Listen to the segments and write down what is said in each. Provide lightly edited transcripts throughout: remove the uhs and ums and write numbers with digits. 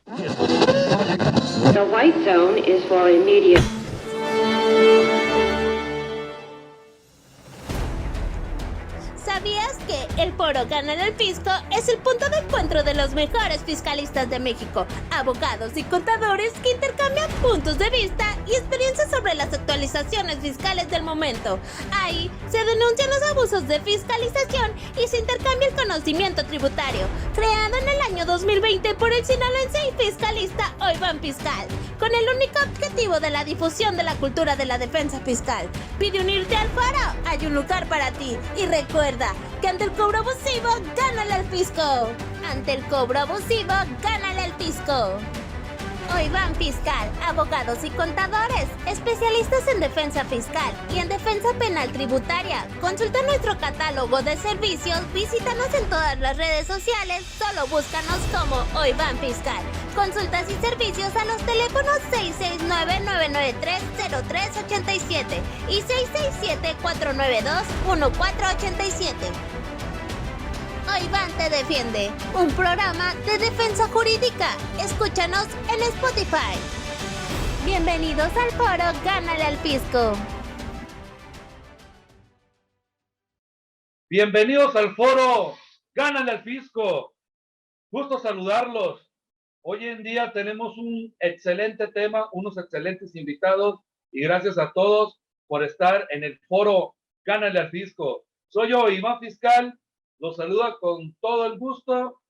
The white zone is for immediate. ¿Sabías que el foro Gánale al Fisco es el punto de encuentro de los mejores fiscalistas de México, abogados y contadores que intercambian puntos de vista y experiencias sobre las actualizaciones fiscales del momento? Ahí se denuncian los abusos de fiscalización y se intercambia el conocimiento tributario. Creado en el año 2020 por el sinaloense y fiscalista Oiván Fiscal, con el único objetivo de la difusión de la cultura de la defensa fiscal. Pide unirte al foro, hay un lugar para ti. Y recuerda que ante el cobro abusivo, gánale al fisco. Ante el cobro abusivo, gánale al fisco. Oiván Fiscal, abogados y contadores, especialistas en defensa fiscal y en defensa penal tributaria. Consulta nuestro catálogo de servicios, visítanos en todas las redes sociales, solo búscanos como Oiván Fiscal. Consultas y servicios a los teléfonos 669-993-0387 y 667-492-1487. Oiván te defiende, un programa de defensa jurídica. Escúchanos en Spotify. Bienvenidos al foro Gánale al Fisco. Bienvenidos al foro Gánale al Fisco. Gusto saludarlos. Hoy en día tenemos un excelente tema, unos excelentes invitados y gracias a todos por estar en el foro Gánale al Fisco. Soy yo, Iván Fiscal. Los saluda con todo el gusto.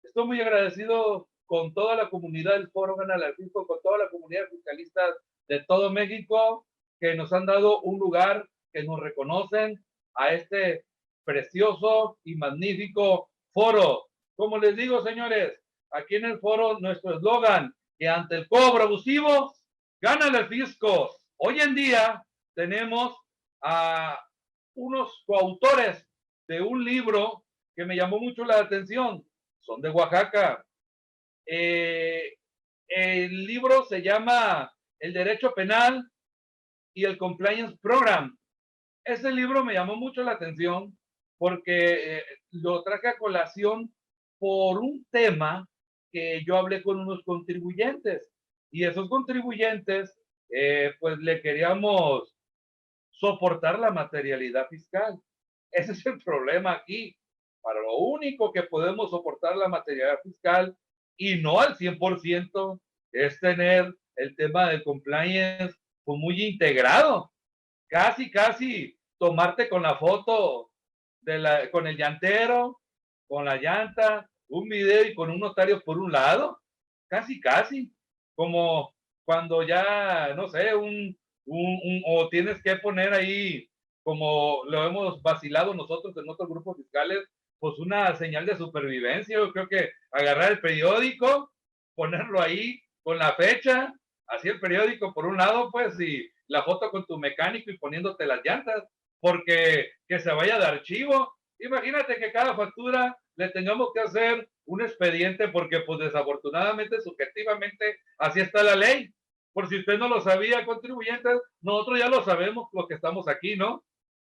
Estoy muy agradecido con toda la comunidad del Foro Gánale al Fisco, con toda la comunidad fiscalista de todo México, que nos han dado un lugar, que nos reconocen a este precioso y magnífico foro. Como les digo, señores, aquí en el foro nuestro eslogan, que ante el cobro abusivo, gánale al fisco. Hoy en día tenemos a unos coautores de un libro que me llamó mucho la atención. Son de Oaxaca. El libro se llama El Derecho Penal y el Compliance Program. Ese libro me llamó mucho la atención porque lo traje a colación por un tema que yo hablé con unos contribuyentes. Y esos contribuyentes, pues le queríamos soportar la materialidad fiscal. Ese es el problema aquí. Para lo único que podemos soportar la materialidad fiscal y no al 100% es tener el tema del compliance pues muy integrado. Casi tomarte con la foto con el llantero, con la llanta, un video y con un notario por un lado. Casi. Como cuando ya, no sé, o tienes que poner ahí, como lo hemos vacilado nosotros en otros grupos fiscales, pues una señal de supervivencia. Yo creo que agarrar el periódico, ponerlo ahí con la fecha, así el periódico por un lado, pues, y la foto con tu mecánico y poniéndote las llantas, porque que se vaya de archivo. Imagínate que cada factura le tengamos que hacer un expediente porque, pues, desafortunadamente, subjetivamente, así está la ley. Por si usted no lo sabía, contribuyentes, nosotros ya lo sabemos, los que estamos aquí, ¿no?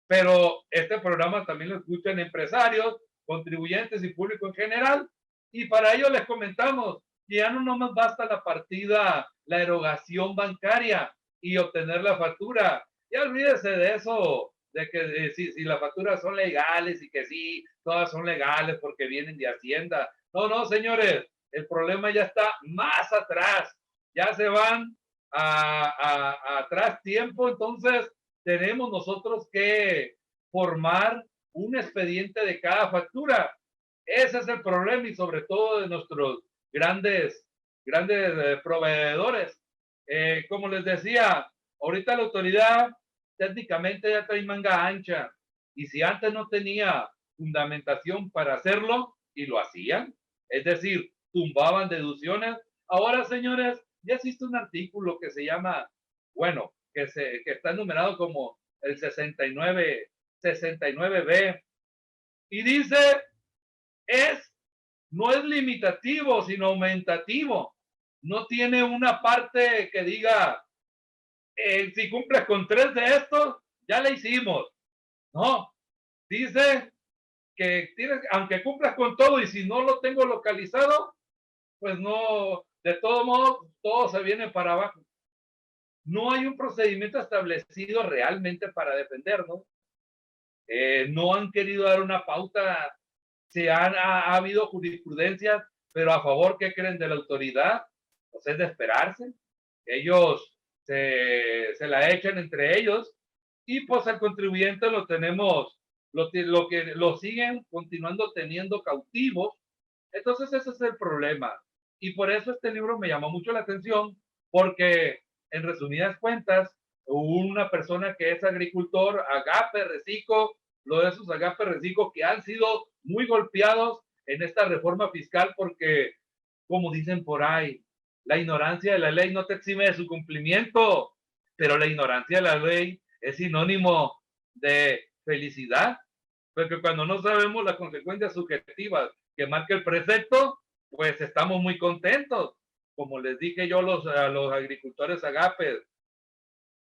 Pero este programa también lo escuchan empresarios, contribuyentes y público en general. Y para ello les comentamos que ya no nos basta la partida, la erogación bancaria y obtener la factura. Ya olvídese de eso, de que si las facturas son legales y que sí, todas son legales porque vienen de Hacienda. No, señores, el problema ya está más atrás. Ya se van atrás tiempo, entonces tenemos nosotros que formar un expediente de cada factura. Ese es el problema y sobre todo de nuestros grandes proveedores. Como les decía, ahorita la autoridad técnicamente ya trae manga ancha y si antes no tenía fundamentación para hacerlo y lo hacían, es decir, tumbaban deducciones, ahora, señores, ya existe un artículo que se llama, bueno, que está enumerado como el 69B, y dice, no es limitativo, sino aumentativo. No tiene una parte que diga, si cumples con 3 de estos, ya la hicimos. No, dice que tienes, aunque cumplas con todo y si no lo tengo localizado, pues no de todo modo, todo se viene para abajo. No hay un procedimiento establecido realmente para defendernos. No han querido dar una pauta. Ha habido jurisprudencias, pero a favor, ¿qué creen de la autoridad? Pues es de esperarse. Ellos se la echan entre ellos y pues al contribuyente lo tenemos, lo siguen continuando teniendo cautivos. Entonces ese es el problema. Y por eso este libro me llamó mucho la atención, porque en resumidas cuentas, una persona que es agricultor, agape, reciclo, lo de esos agape, reciclo que han sido muy golpeados en esta reforma fiscal, porque, como dicen por ahí, la ignorancia de la ley no te exime de su cumplimiento, pero la ignorancia de la ley es sinónimo de felicidad, porque cuando no sabemos las consecuencias subjetivas que marca el precepto, pues estamos muy contentos. Como les dije yo a los agricultores agapes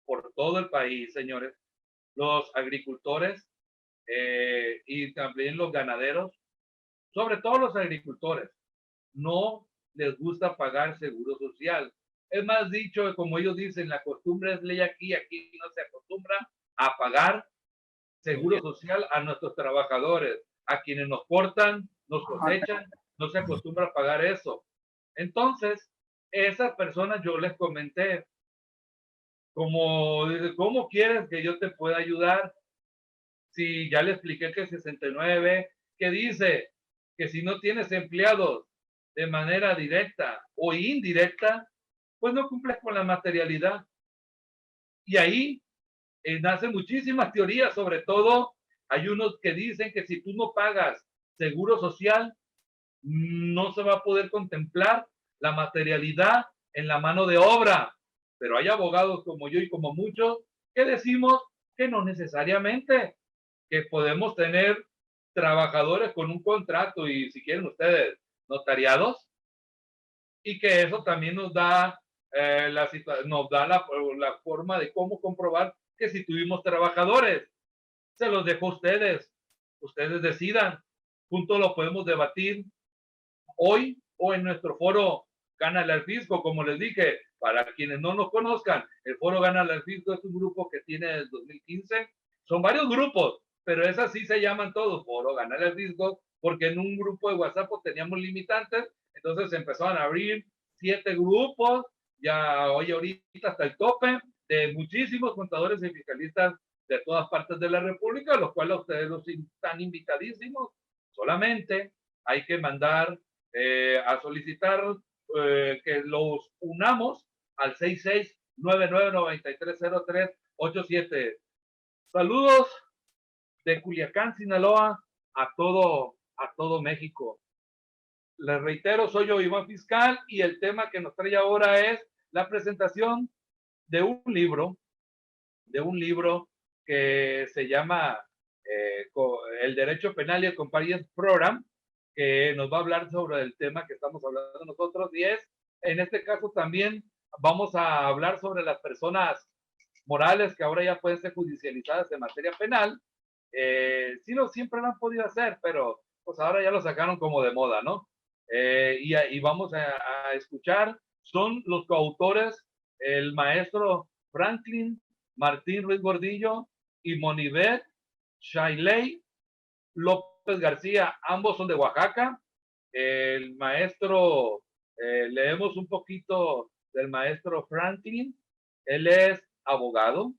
por todo el país, señores, los agricultores y también los ganaderos, sobre todo los agricultores, no les gusta pagar seguro social. Es más dicho, como ellos dicen, la costumbre es ley aquí, aquí no se acostumbra a pagar seguro social a nuestros trabajadores, a quienes nos cortan, nos cosechan, no se acostumbra a pagar eso. Entonces, esas personas yo les comenté, ¿cómo quieres que yo te pueda ayudar? Si ya le expliqué que el 69, que dice que si no tienes empleados de manera directa o indirecta, pues no cumples con la materialidad. Y ahí nacen muchísimas teorías, sobre todo hay unos que dicen que si tú no pagas seguro social, no se va a poder contemplar la materialidad en la mano de obra. Pero hay abogados como yo y como muchos que decimos que no necesariamente, que podemos tener trabajadores con un contrato y si quieren ustedes notariados, y que eso también nos da la forma de cómo comprobar que si tuvimos trabajadores. Se los dejo a ustedes. Ustedes decidan. Juntos lo podemos debatir hoy o en nuestro foro Gánale al Fisco, como les dije, para quienes no nos conozcan, el foro Gánale al Fisco es un grupo que tiene desde 2015. Son varios grupos, pero esas sí se llaman todos, foro Gánale al Fisco, porque en un grupo de WhatsApp teníamos limitantes, entonces se empezaron a abrir 7 grupos, ya hoy ahorita hasta el tope de muchísimos contadores y fiscalistas de todas partes de la República, los cuales ustedes los están invitadísimos. Solamente hay que mandar a solicitar que los unamos al 6699930387. Saludos de Culiacán, Sinaloa, a todo México. Les reitero, soy yo, Iván Fiscal, y el tema que nos trae ahora es la presentación de un libro que se llama El Derecho Penal y el Compliance Program, que nos va a hablar sobre el tema que estamos hablando nosotros, y en este caso también vamos a hablar sobre las personas morales que ahora ya pueden ser judicializadas en materia penal. Sí, siempre lo han podido hacer, pero pues ahora ya lo sacaron como de moda, ¿no? Y vamos a escuchar, son los coautores, el maestro Franklin Martín Ruiz Gordillo y Monibet Shailey López García, ambos son de Oaxaca. El maestro, leemos un poquito del maestro Franklin. Él es abogado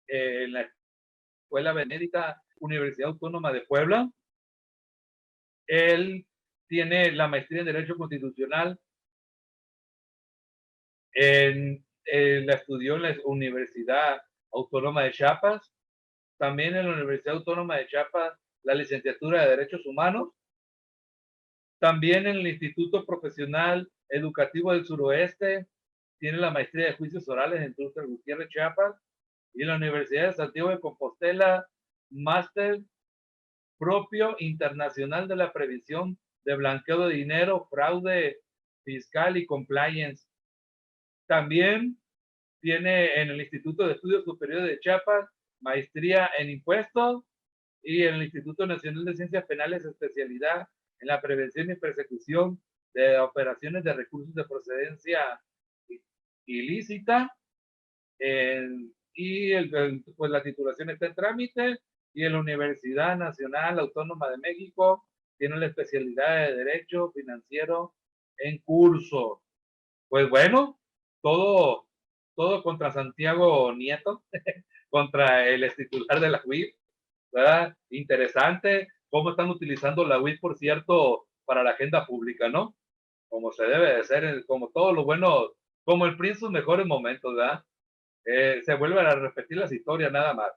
en la Escuela Benédita Universidad Autónoma de Puebla. Él tiene la maestría en Derecho Constitucional. La estudió en la Universidad Autónoma de Chiapas. También en la Universidad Autónoma de Chiapas la licenciatura de Derechos Humanos. También en el Instituto Profesional Educativo del Suroeste tiene la maestría de Juicios Orales en Tuxtla Gutiérrez, Chiapas. Y en la Universidad de Santiago de Compostela, máster propio internacional de la prevención de blanqueo de dinero, fraude fiscal y compliance. También tiene en el Instituto de Estudios Superiores de Chiapas maestría en impuestos y en el Instituto Nacional de Ciencias Penales especialidad en la prevención y persecución de operaciones de recursos de procedencia ilícita, pues la titulación está en trámite, y en la Universidad Nacional Autónoma de México tiene la especialidad de Derecho Financiero en curso. Pues bueno, todo contra Santiago Nieto, contra el ex titular de la UIF, ¿verdad? Interesante cómo están utilizando la UIF, por cierto, para la agenda pública, ¿no? Como se debe de ser, como todo lo bueno, como el PRI en sus mejores momentos, ¿verdad? Se vuelven a repetir las historias nada más.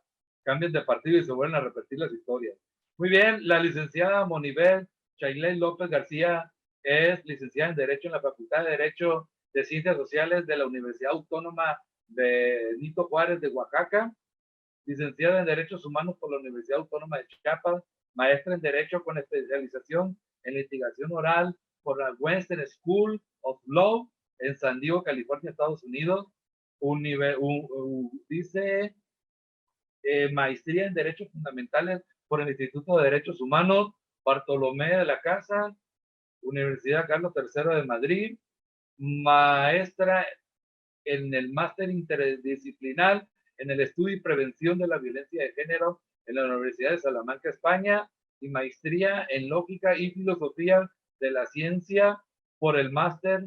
Cambian de partido y se vuelven a repetir las historias. Muy bien, la licenciada Monibel Chailey López García es licenciada en Derecho en la Facultad de Derecho de Ciencias Sociales de la Universidad Autónoma de Benito Juárez de Oaxaca, licenciada en Derechos Humanos por la Universidad Autónoma de Chiapas, maestra en Derecho con especialización en litigación oral por la Western School of Law en San Diego, California, Estados Unidos. Dice maestría en Derechos Fundamentales por el Instituto de Derechos Humanos Bartolomé de la Casa, Universidad Carlos III de Madrid, maestra en el máster interdisciplinar en el estudio y prevención de la violencia de género en la Universidad de Salamanca, España, y maestría en lógica y filosofía de la ciencia por el máster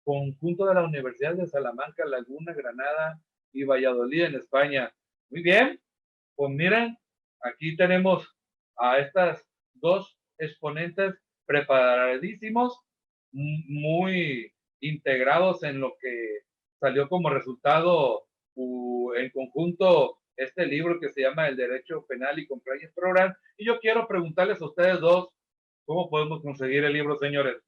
conjunto de la Universidad de Salamanca, Laguna, Granada y Valladolid en España. Muy bien, pues miren, aquí tenemos a estas dos exponentes preparadísimos, muy integrados en lo que salió como resultado en conjunto este libro que se llama El Derecho Penal y Compliance Program. Y yo quiero preguntarles a ustedes dos, ¿cómo podemos conseguir el libro, señores?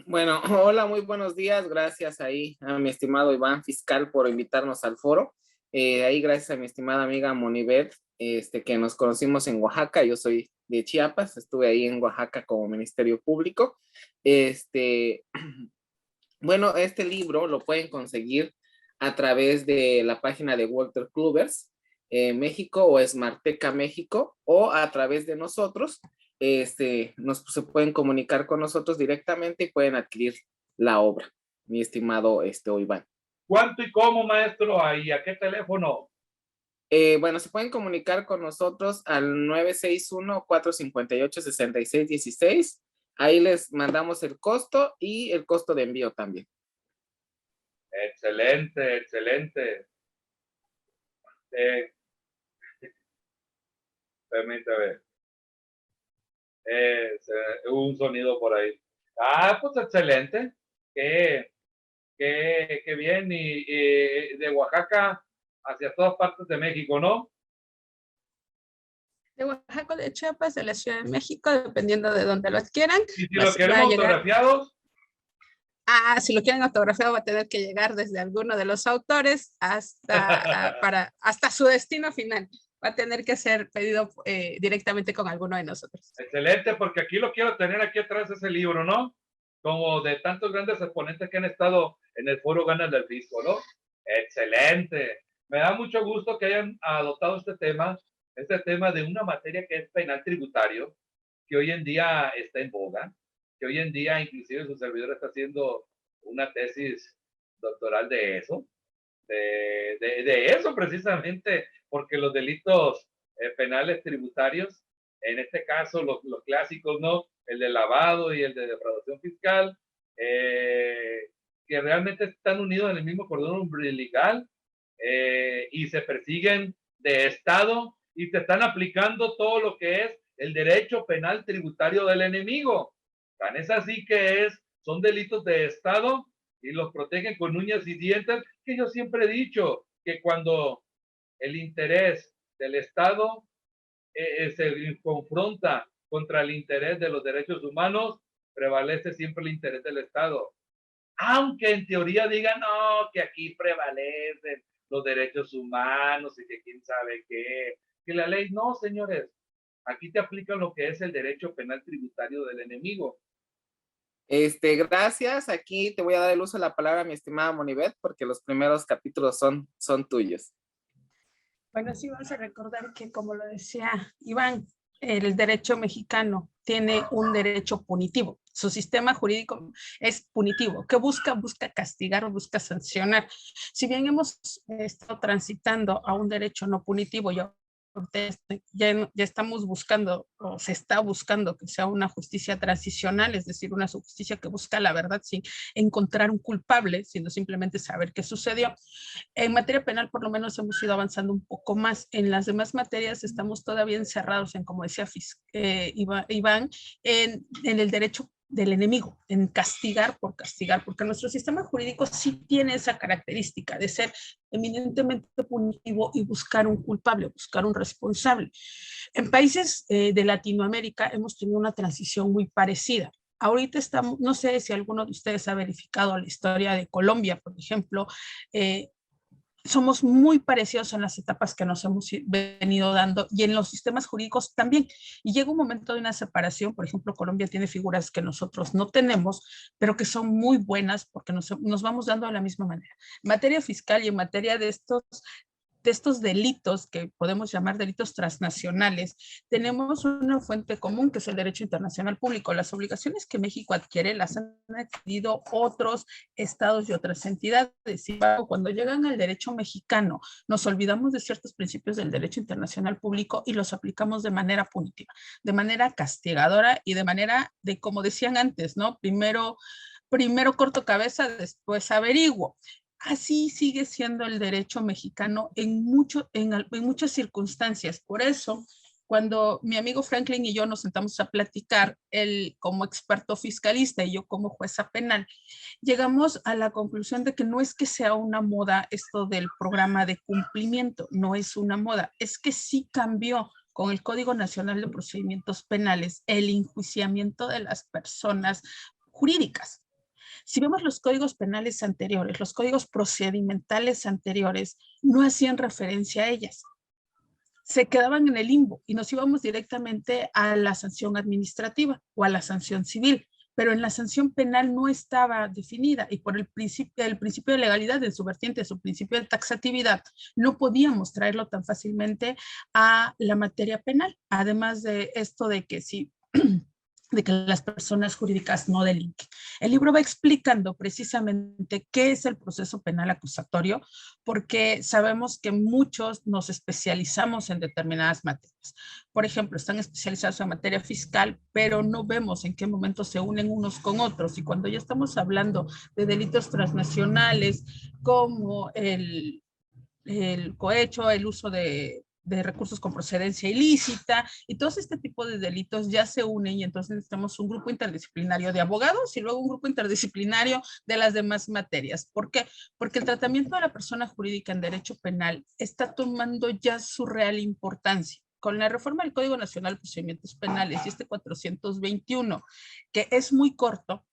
Bueno, hola, muy buenos días. Gracias ahí a mi estimado Iván Fiscal por invitarnos al foro. Ahí gracias a mi estimada amiga Monibel, que nos conocimos en Oaxaca. Yo soy de Chiapas, estuve ahí en Oaxaca como Ministerio Público. Bueno, este libro lo pueden conseguir a través de la página de Walter Klubers México o Smarteca México, o a través de nosotros. Se pueden comunicar con nosotros directamente y pueden adquirir la obra, mi estimado Iván. ¿Cuánto y cómo, maestro? ¿Y a qué teléfono? Bueno, se pueden comunicar con nosotros al 961-458-6616. Ahí les mandamos el costo y el costo de envío también. Excelente, excelente. Permítame. Un sonido por ahí. Pues excelente. Qué bien. Y de Oaxaca hacia todas partes de México, ¿no? De Oaxaca, de Chiapas, de la Ciudad de México, dependiendo de dónde lo adquieran. Y si lo queremos autografiados. Si lo quieren autografiado, va a tener que llegar desde alguno de los autores hasta su destino final. Va a tener que ser pedido directamente con alguno de nosotros. Excelente, porque aquí lo quiero tener aquí atrás ese libro, ¿no? Como de tantos grandes exponentes que han estado en el foro Ganas del Fisco, ¿no? Excelente. Me da mucho gusto que hayan adoptado este tema de una materia que es penal tributario, que hoy en día está en boga, que hoy en día inclusive su servidor está haciendo una tesis doctoral de eso, de eso precisamente, porque los delitos penales tributarios, en este caso los clásicos, ¿no? El de lavado y el de defraudación fiscal, que realmente están unidos en el mismo cordón umbilical y se persiguen de Estado y te están aplicando todo lo que es el derecho penal tributario del enemigo. Tan es así que son delitos de Estado y los protegen con uñas y dientes, que yo siempre he dicho que cuando el interés del Estado se confronta contra el interés de los derechos humanos, prevalece siempre el interés del Estado. Aunque en teoría digan, no, que aquí prevalecen los derechos humanos y que quién sabe qué, que la ley, no, señores, aquí te aplica lo que es el derecho penal tributario del enemigo. Gracias. Aquí te voy a dar el uso de la palabra a mi estimada Monibet, porque los primeros capítulos son tuyos. Bueno, sí, vamos a recordar que, como lo decía Iván, el derecho mexicano tiene un derecho punitivo. Su sistema jurídico es punitivo. ¿Qué busca? Busca castigar o busca sancionar. Si bien hemos estado transitando a un derecho no punitivo, ya estamos buscando, o se está buscando que sea una justicia transicional, es decir, una justicia que busca la verdad sin encontrar un culpable, sino simplemente saber qué sucedió. En materia penal, por lo menos, hemos ido avanzando un poco más. En las demás materias estamos todavía encerrados en, como decía Iván, en el derecho del enemigo, en castigar, porque nuestro sistema jurídico sí tiene esa característica de ser eminentemente punitivo y buscar un culpable, buscar un responsable. En países de Latinoamérica hemos tenido una transición muy parecida. Ahorita estamos, no sé si alguno de ustedes ha verificado la historia de Colombia, por ejemplo. Somos muy parecidos en las etapas que nos hemos venido dando y en los sistemas jurídicos también. Y llega un momento de una separación. Por ejemplo, Colombia tiene figuras que nosotros no tenemos, pero que son muy buenas porque nos vamos dando de la misma manera. En materia fiscal y en materia de estos delitos que podemos llamar delitos transnacionales, tenemos una fuente común que es el derecho internacional público. Las obligaciones que México adquiere las han adquirido otros estados y otras entidades. Y cuando llegan al derecho mexicano, nos olvidamos de ciertos principios del derecho internacional público y los aplicamos de manera punitiva, de manera castigadora y de manera de, como decían antes, ¿no? Primero corto cabeza, después averiguo. Así sigue siendo el derecho mexicano en muchas circunstancias. Por eso, cuando mi amigo Franklin y yo nos sentamos a platicar, él como experto fiscalista y yo como jueza penal, llegamos a la conclusión de que no es que sea una moda esto del programa de cumplimiento, no es una moda, es que sí cambió con el Código Nacional de Procedimientos Penales el enjuiciamiento de las personas jurídicas. Si vemos los códigos penales anteriores, los códigos procedimentales anteriores, no hacían referencia a ellas. Se quedaban en el limbo y nos íbamos directamente a la sanción administrativa o a la sanción civil, pero en la sanción penal no estaba definida y por el principio de legalidad en su vertiente, su principio de taxatividad, no podíamos traerlo tan fácilmente a la materia penal. Además de esto de que si de que las personas jurídicas no delinquen. El libro va explicando precisamente qué es el proceso penal acusatorio, porque sabemos que muchos nos especializamos en determinadas materias. Por ejemplo, están especializados en materia fiscal, pero no vemos en qué momento se unen unos con otros. Y cuando ya estamos hablando de delitos transnacionales, como el cohecho, el uso de recursos con procedencia ilícita y todo este tipo de delitos ya se unen y entonces necesitamos un grupo interdisciplinario de abogados y luego un grupo interdisciplinario de las demás materias. ¿Por qué? Porque el tratamiento de la persona jurídica en derecho penal está tomando ya su real importancia. Con la reforma del Código Nacional de Procedimientos Penales y este 421, que es muy corto,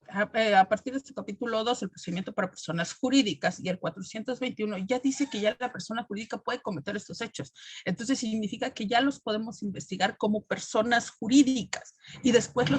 a partir de este capítulo 2, el procedimiento para personas jurídicas y el 421 ya dice que ya la persona jurídica puede cometer estos hechos. Entonces significa que ya los podemos investigar como personas jurídicas y después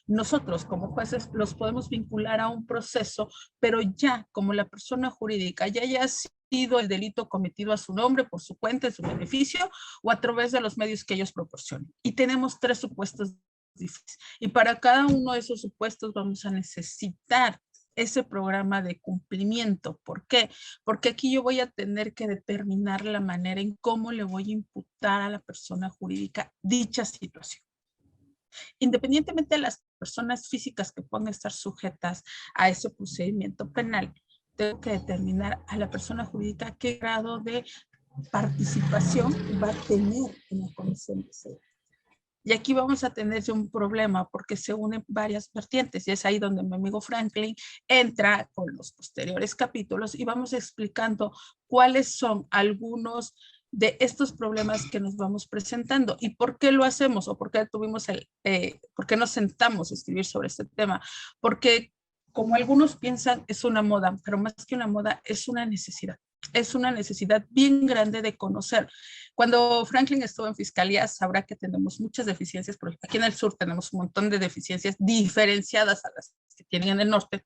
nosotros como jueces los podemos vincular a un proceso, pero ya como la persona jurídica ya haya sido el delito cometido a su nombre, por su cuenta, en su beneficio o a través de los medios que ellos proporcionen. Y tenemos 3 supuestos difíciles. Y para cada uno de esos supuestos vamos a necesitar ese programa de cumplimiento. ¿Por qué? Porque aquí yo voy a tener que determinar la manera en cómo le voy a imputar a la persona jurídica dicha situación. Independientemente de las personas físicas que puedan estar sujetas a ese procedimiento penal, tengo que determinar a la persona jurídica qué grado de participación va a tener en la comisión de ese. Y aquí vamos a tener un problema porque se unen varias vertientes y es ahí donde mi amigo Franklin entra con los posteriores capítulos y vamos explicando cuáles son algunos de estos problemas que nos vamos presentando y por qué lo hacemos o por qué por qué nos sentamos a escribir sobre este tema. Porque como algunos piensan es una moda, pero más que una moda es una necesidad. Es una necesidad bien grande de conocer. Cuando Franklin estuvo en fiscalía, sabrá que tenemos muchas deficiencias, porque aquí en el sur tenemos un montón de deficiencias diferenciadas a las que tienen en el norte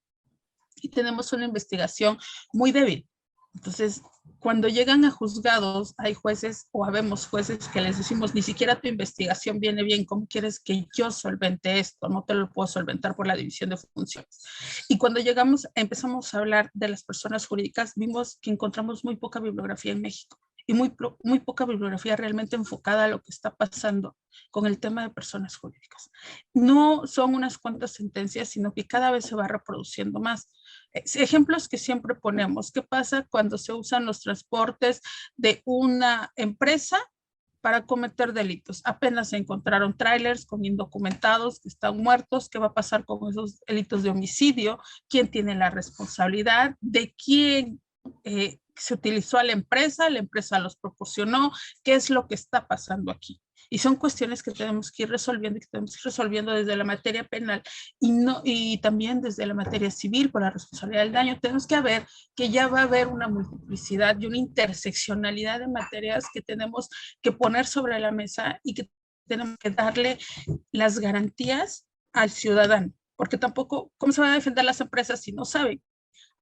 y tenemos una investigación muy débil. Entonces, cuando llegan a juzgados, hay jueces o habemos jueces que les decimos, ni siquiera tu investigación viene bien, ¿cómo quieres que yo solvente esto? No te lo puedo solventar por la división de funciones. Y cuando empezamos a hablar de las personas jurídicas, vimos que encontramos muy poca bibliografía en México y muy poca bibliografía realmente enfocada a lo que está pasando con el tema de personas jurídicas. No son unas cuantas sentencias, sino que cada vez se va reproduciendo más. Ejemplos que siempre ponemos, ¿qué pasa cuando se usan los transportes de una empresa para cometer delitos? Apenas se encontraron trailers con indocumentados que están muertos. ¿Qué va a pasar con esos delitos de homicidio? ¿Quién tiene la responsabilidad? ¿De quién se utilizó a la empresa los proporcionó? ¿Qué es lo que está pasando aquí? Y son cuestiones que tenemos que ir resolviendo y que tenemos que ir resolviendo desde la materia penal y también desde la materia civil por la responsabilidad del daño. Tenemos que ver que ya va a haber una multiplicidad y una interseccionalidad de materias que tenemos que poner sobre la mesa y que tenemos que darle las garantías al ciudadano, porque tampoco, ¿cómo se van a defender las empresas si no saben?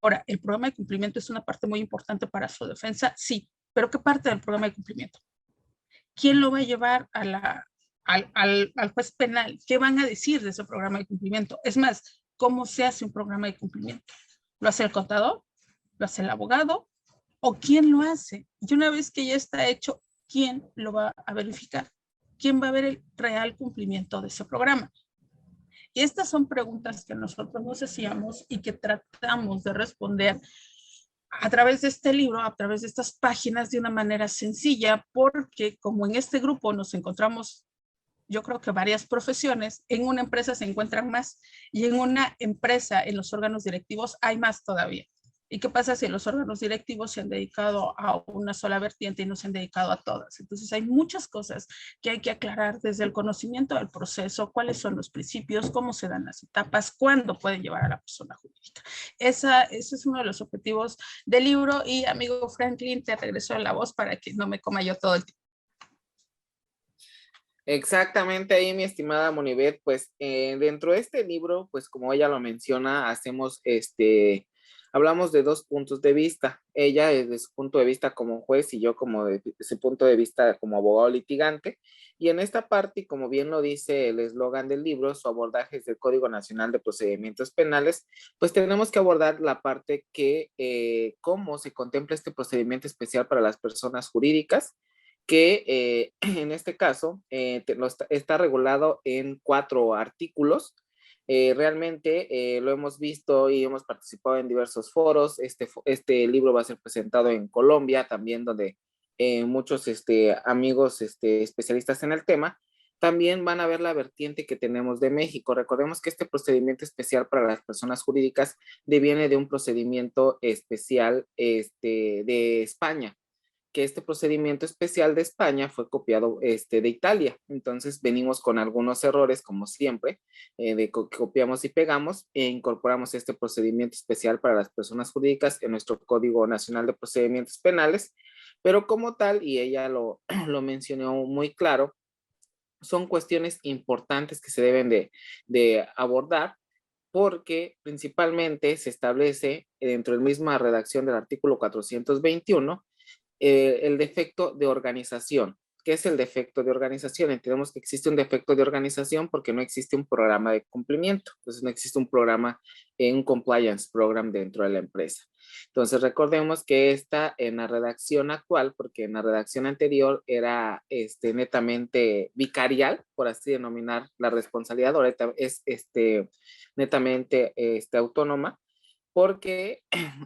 Ahora, el programa de cumplimiento es una parte muy importante para su defensa, sí, pero ¿qué parte del programa de cumplimiento? ¿Quién lo va a llevar al juez penal? ¿Qué van a decir de ese programa de cumplimiento? Es más, ¿cómo se hace un programa de cumplimiento? ¿Lo hace el contador? ¿Lo hace el abogado? ¿O quién lo hace? Y una vez que ya está hecho, ¿quién lo va a verificar? ¿Quién va a ver el real cumplimiento de ese programa? Y estas son preguntas que nosotros nos hacíamos y que tratamos de responder a través de este libro, a través de estas páginas de una manera sencilla, porque como en este grupo nos encontramos, yo creo que varias profesiones, en una empresa se encuentran más y en una empresa, en los órganos directivos, hay más todavía. ¿Y qué pasa si los órganos directivos se han dedicado a una sola vertiente y no se han dedicado a todas? Entonces hay muchas cosas que hay que aclarar desde el conocimiento del proceso, cuáles son los principios, cómo se dan las etapas, cuándo pueden llevar a la persona jurídica. Ese es uno de los objetivos del libro y amigo Franklin, te regreso la voz para que no me coma yo todo el tiempo. Exactamente ahí, mi estimada Monibet, pues dentro de este libro, pues como ella lo menciona, hablamos de dos puntos de vista. Ella desde su punto de vista como juez y yo como de su punto de vista como abogado litigante. Y en esta parte, como bien lo dice el eslogan del libro, su abordaje es del Código Nacional de Procedimientos Penales, pues tenemos que abordar la parte que cómo se contempla este procedimiento especial para las personas jurídicas, que en este caso está regulado en 4 artículos. Realmente lo hemos visto y hemos participado en diversos foros. Este libro va a ser presentado en Colombia también, donde muchos amigos especialistas en el tema también van a ver la vertiente que tenemos de México. Recordemos que este procedimiento especial para las personas jurídicas deviene de un procedimiento especial de España, que este procedimiento especial de España fue copiado de Italia. Entonces venimos con algunos errores, como siempre, de copiamos y pegamos e incorporamos este procedimiento especial para las personas jurídicas en nuestro Código Nacional de Procedimientos Penales, pero como tal, y ella lo mencionó muy claro, son cuestiones importantes que se deben de abordar, porque principalmente se establece dentro de la misma redacción del artículo 421 el defecto de organización. ¿Qué es el defecto de organización? Entendemos que existe un defecto de organización porque no existe un programa de cumplimiento. Entonces no existe un programa, un compliance program dentro de la empresa. Entonces recordemos que está en la redacción actual, porque en la redacción anterior era netamente vicarial, por así denominar la responsabilidad, ahorita es netamente autónoma, porque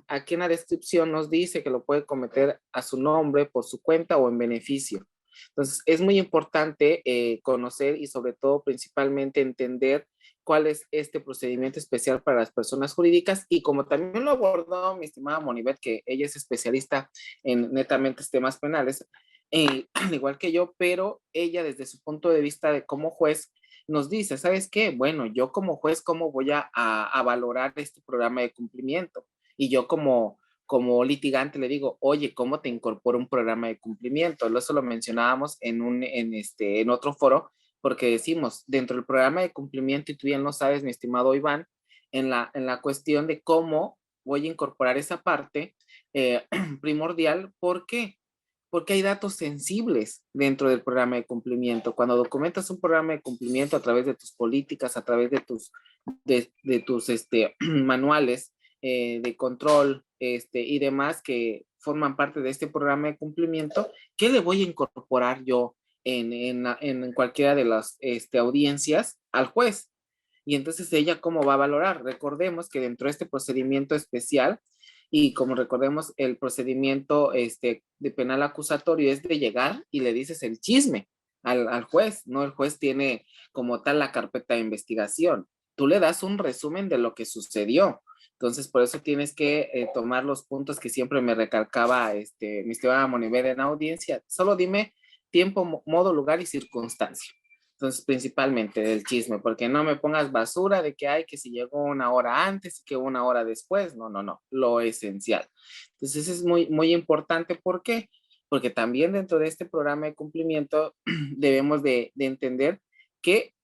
aquí en la descripción nos dice que lo puede cometer a su nombre, por su cuenta o en beneficio. Entonces, es muy importante conocer y sobre todo principalmente entender cuál es este procedimiento especial para las personas jurídicas, y como también lo abordó mi estimada Monibet, que ella es especialista en netamente temas penales, al igual que yo, pero ella desde su punto de vista de como juez, nos dice, ¿sabes qué? Bueno, yo como juez, ¿cómo voy a valorar este programa de cumplimiento? Y yo como litigante le digo, oye, ¿cómo te incorporo un programa de cumplimiento? Eso lo mencionábamos en otro foro, porque decimos, dentro del programa de cumplimiento, y tú bien lo sabes, mi estimado Iván, en la cuestión de cómo voy a incorporar esa parte, primordial. ¿Por qué? Porque hay datos sensibles dentro del programa de cumplimiento. Cuando documentas un programa de cumplimiento a través de tus políticas, a través de tus manuales de control y demás que forman parte de este programa de cumplimiento, ¿qué le voy a incorporar yo en cualquiera de las audiencias al juez? Y entonces ella cómo va a valorar. Recordemos que dentro de este procedimiento especial, y como recordemos el procedimiento de penal acusatorio es de llegar y le dices el chisme al juez, no el juez tiene como tal la carpeta de investigación. Tú le das un resumen de lo que sucedió. Entonces, por eso tienes que tomar los puntos que siempre me recalcaba mi estimada Moniver en audiencia. Solo dime tiempo, modo, lugar y circunstancia. Entonces, principalmente del chisme, porque no me pongas basura de que hay que si llegó una hora antes y que una hora después. No, no, no, lo esencial. Entonces, es muy, muy importante. ¿Por qué? Porque también dentro de este programa de cumplimiento debemos de entender que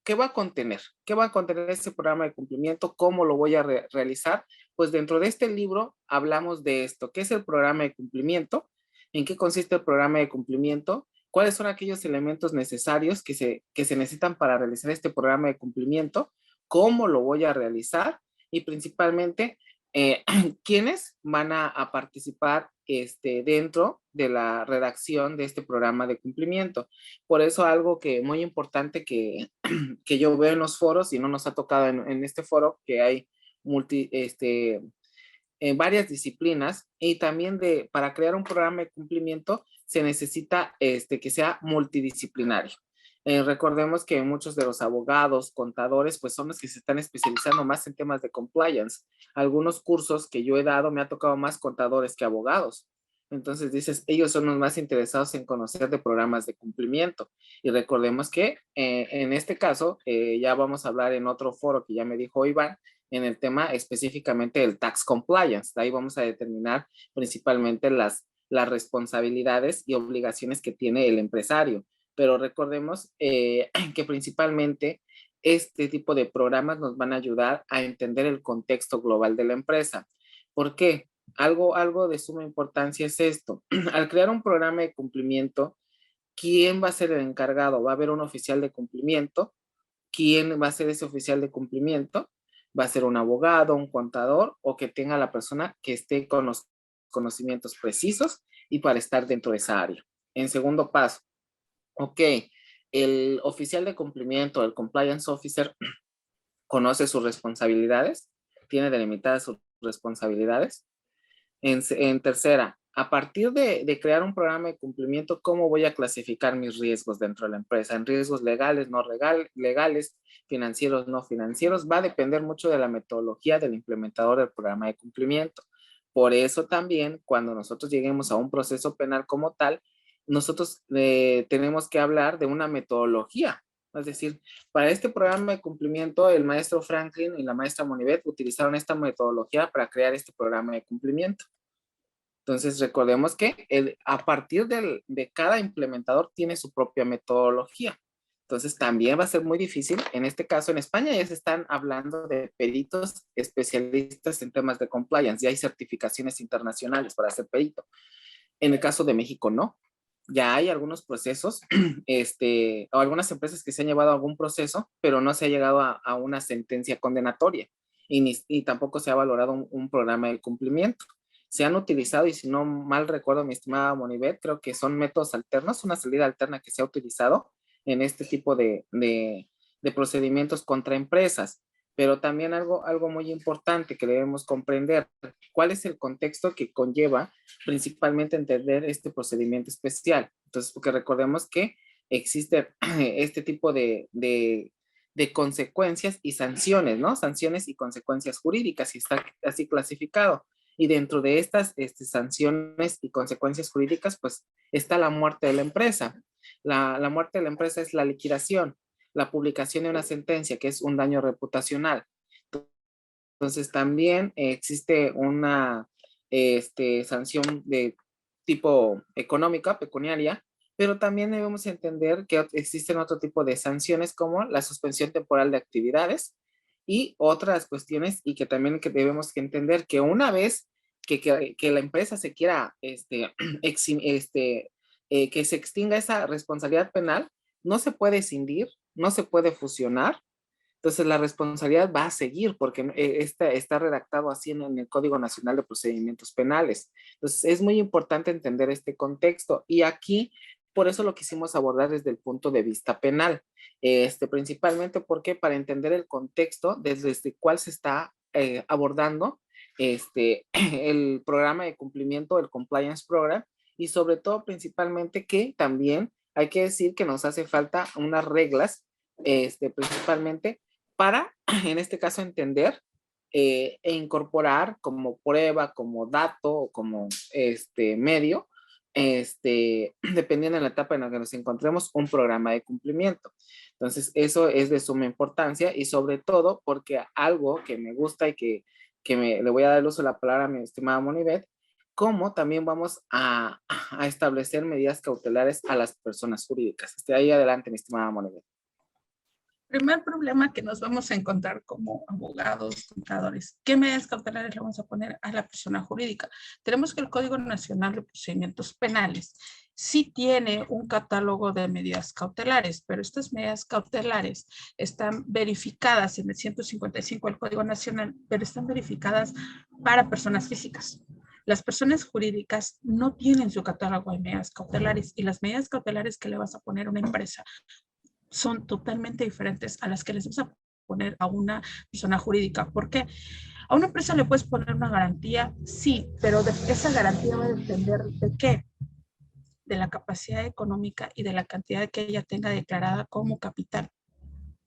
¿qué va a contener? ¿Qué va a contener este programa de cumplimiento? ¿Cómo lo voy a realizar? Pues dentro de este libro hablamos de esto. ¿Qué es el programa de cumplimiento? ¿En qué consiste el programa de cumplimiento? ¿Cuáles son aquellos elementos necesarios que se necesitan para realizar este programa de cumplimiento? ¿Cómo lo voy a realizar? Y principalmente, ¿quiénes van a participar dentro de la redacción de este programa de cumplimiento? Por eso algo que muy importante que yo veo en los foros, y no nos ha tocado en este foro, que hay en varias disciplinas, y también para crear un programa de cumplimiento se necesita que sea multidisciplinario. Recordemos que muchos de los abogados, contadores, pues son los que se están especializando más en temas de compliance. Algunos cursos que yo he dado me ha tocado más contadores que abogados. Entonces dices, ellos son los más interesados en conocer de programas de cumplimiento. Y recordemos que en este caso, ya vamos a hablar en otro foro que ya me dijo Iván, en el tema específicamente del tax compliance. De ahí vamos a determinar principalmente las responsabilidades y obligaciones que tiene el empresario. Pero recordemos que principalmente este tipo de programas nos van a ayudar a entender el contexto global de la empresa. ¿Por qué? Algo de suma importancia es esto. Al crear un programa de cumplimiento, ¿quién va a ser el encargado? ¿Va a haber un oficial de cumplimiento? ¿Quién va a ser ese oficial de cumplimiento? ¿Va a ser un abogado, un contador, o que tenga la persona que esté con los conocimientos precisos y para estar dentro de esa área? En segundo paso, ok, el oficial de cumplimiento, el compliance officer, conoce sus responsabilidades, tiene delimitadas sus responsabilidades. En tercera, a partir de crear un programa de cumplimiento, ¿cómo voy a clasificar mis riesgos dentro de la empresa? En riesgos legales, no legales, financieros, no financieros. Va a depender mucho de la metodología del implementador del programa de cumplimiento. Por eso también, cuando nosotros lleguemos a un proceso penal como tal, nosotros tenemos que hablar de una metodología. Es decir, para este programa de cumplimiento, el maestro Franklin y la maestra Monivet utilizaron esta metodología para crear este programa de cumplimiento. Entonces, recordemos que a partir de cada implementador tiene su propia metodología. Entonces, también va a ser muy difícil. En este caso, en España ya se están hablando de peritos especialistas en temas de compliance. Ya hay certificaciones internacionales para ser perito. En el caso de México, no. Ya hay algunos procesos, o algunas empresas que se han llevado a algún proceso, pero no se ha llegado a una sentencia condenatoria y tampoco se ha valorado un programa de cumplimiento. Se han utilizado, y si no mal recuerdo, mi estimada Monivet, creo que son métodos alternos, una salida alterna que se ha utilizado en este tipo de procedimientos contra empresas. Pero también algo muy importante que debemos comprender, ¿cuál es el contexto que conlleva principalmente entender este procedimiento especial? Entonces, porque recordemos que existe este tipo de consecuencias y sanciones, ¿no? Sanciones y consecuencias jurídicas, y está así clasificado. Y dentro de estas sanciones y consecuencias jurídicas, pues está la muerte de la empresa. La muerte de la empresa es la liquidación, la publicación de una sentencia, que es un daño reputacional. Entonces también existe una sanción de tipo económica, pecuniaria, pero también debemos entender que existen otro tipo de sanciones como la suspensión temporal de actividades y otras cuestiones, y que también debemos entender que una vez que la empresa se quiera, que se extinga esa responsabilidad penal, no se puede escindir, no se puede fusionar. Entonces la responsabilidad va a seguir porque está redactado así en el Código Nacional de Procedimientos Penales. Entonces es muy importante entender este contexto y aquí por eso lo quisimos abordar desde el punto de vista penal, principalmente porque para entender el contexto desde el cual se está abordando el programa de cumplimiento, el Compliance Program, y sobre todo principalmente que también hay que decir que nos hace falta unas reglas principalmente para, en este caso, entender e incorporar como prueba, como dato, como medio, dependiendo de la etapa en la que nos encontremos, un programa de cumplimiento. Entonces, eso es de suma importancia y sobre todo porque algo que me gusta y que le voy a dar el uso de la palabra a mi estimada Monibet, cómo también vamos a establecer medidas cautelares a las personas jurídicas. Ahí adelante, mi estimada Monibet. Primer problema que nos vamos a encontrar como abogados, contadores. ¿Qué medidas cautelares le vamos a poner a la persona jurídica? Tenemos que el Código Nacional de Procedimientos Penales sí tiene un catálogo de medidas cautelares, pero estas medidas cautelares están verificadas en el 155 del Código Nacional, pero están verificadas para personas físicas. Las personas jurídicas no tienen su catálogo de medidas cautelares y las medidas cautelares que le vas a poner a una empresa son totalmente diferentes a las que les vas a poner a una persona jurídica. ¿Por qué? A una empresa le puedes poner una garantía, sí, pero esa garantía va a depender de qué? De la capacidad económica y de la cantidad que ella tenga declarada como capital.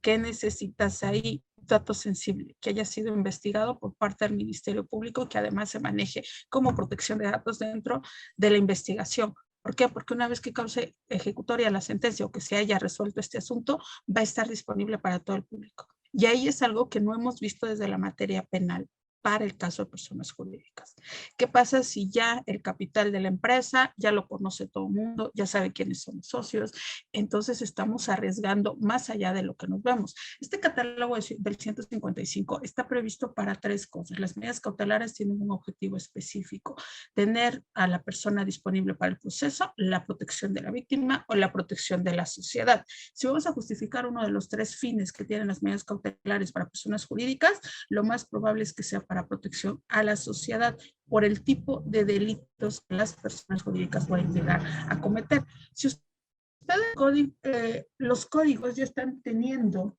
¿Qué necesitas ahí? Dato sensible, que haya sido investigado por parte del Ministerio Público, que además se maneje como protección de datos dentro de la investigación. ¿Por qué? Porque una vez que cause ejecutoria la sentencia o que se haya resuelto este asunto, va a estar disponible para todo el público. Y ahí es algo que no hemos visto desde la materia penal para el caso de personas jurídicas. ¿Qué pasa si ya el capital de la empresa ya lo conoce todo el mundo, ya sabe quiénes son los socios? Entonces estamos arriesgando más allá de lo que nos vemos. Este catálogo del 155 está previsto para 3 cosas. Las medidas cautelares tienen un objetivo específico: tener a la persona disponible para el proceso, la protección de la víctima o la protección de la sociedad. Si vamos a justificar uno de los 3 fines que tienen las medidas cautelares para personas jurídicas, lo más probable es que sea para protección a la sociedad por el tipo de delitos que las personas jurídicas pueden llegar a cometer. Si ustedes los códigos ya están teniendo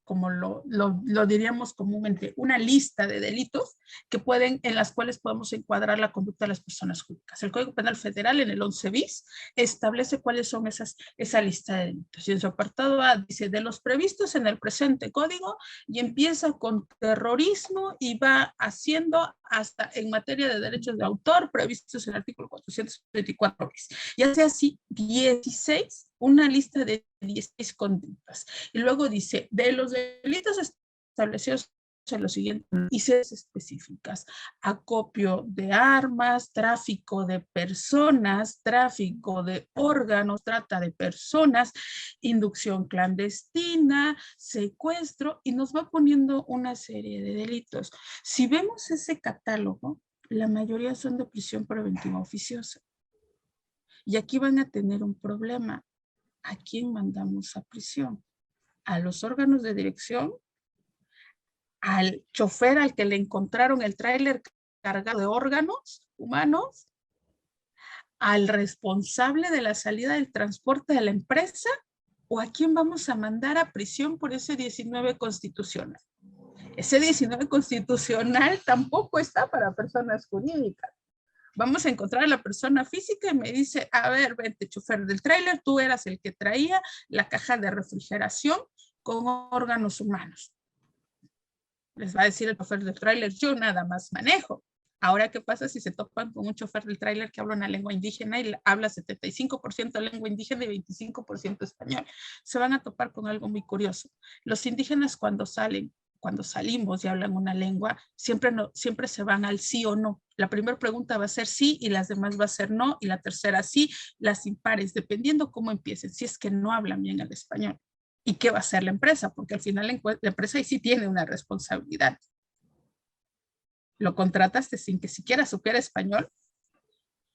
como lo diríamos comúnmente, una lista de delitos en las cuales podemos encuadrar la conducta de las personas jurídicas. El Código Penal Federal en el 11 bis establece cuáles son esa lista de delitos. Y en su apartado A dice: de los previstos en el presente código, y empieza con terrorismo y va haciendo hasta en materia de derechos de autor previstos en el artículo 424 bis. Y hace así 16, una lista de 16 conductas. Y luego dice: de los delitos establecidos en los siguientes índices específicas: acopio de armas, tráfico de personas, tráfico de órganos, trata de personas, inducción clandestina, secuestro, y nos va poniendo una serie de delitos. Si vemos ese catálogo, la mayoría son de prisión preventiva oficiosa. Y aquí van a tener un problema. ¿A quién mandamos a prisión? ¿A los órganos de dirección? ¿Al chofer al que le encontraron el tráiler cargado de órganos humanos? ¿Al responsable de la salida del transporte de la empresa? ¿O a quién vamos a mandar a prisión por ese 19 constitucional? Ese 19 constitucional tampoco está para personas jurídicas. Vamos a encontrar a la persona física y me dice: a ver, vente, chofer del tráiler, tú eras el que traía la caja de refrigeración con órganos humanos. Les va a decir el chofer del tráiler: yo nada más manejo. Ahora, ¿qué pasa si se topan con un chofer del tráiler que habla una lengua indígena y habla 75% lengua indígena y 25% español? Se van a topar con algo muy curioso. Los indígenas cuando salimos y hablan una lengua, siempre se van al sí o no. La primera pregunta va a ser sí y las demás va a ser no, y la tercera sí, las impares, dependiendo cómo empiecen, si es que no hablan bien el español. ¿Y qué va a hacer la empresa? Porque al final la empresa ahí sí tiene una responsabilidad. lo contrataste sin que siquiera supiera español,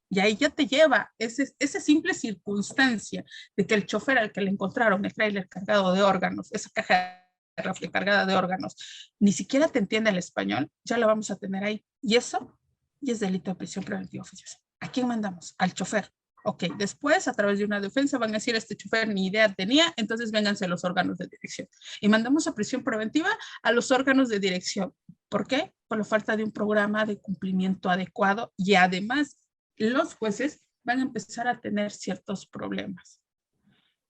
y ahí ya te lleva esa simple circunstancia de que el chofer al que le encontraron el tráiler cargado de órganos, esa caja de refri cargada de órganos, ni siquiera te entiende el español, ya lo vamos a tener ahí. Y eso ya es delito de prisión preventiva oficiosa. ¿A quién mandamos? Al chofer. Ok, después a través de una defensa van a decir este chofer ni idea tenía, entonces vénganse los órganos de dirección. Y mandamos a prisión preventiva a los órganos de dirección. ¿Por qué? Por la falta de un programa de cumplimiento adecuado y además los jueces van a empezar a tener ciertos problemas.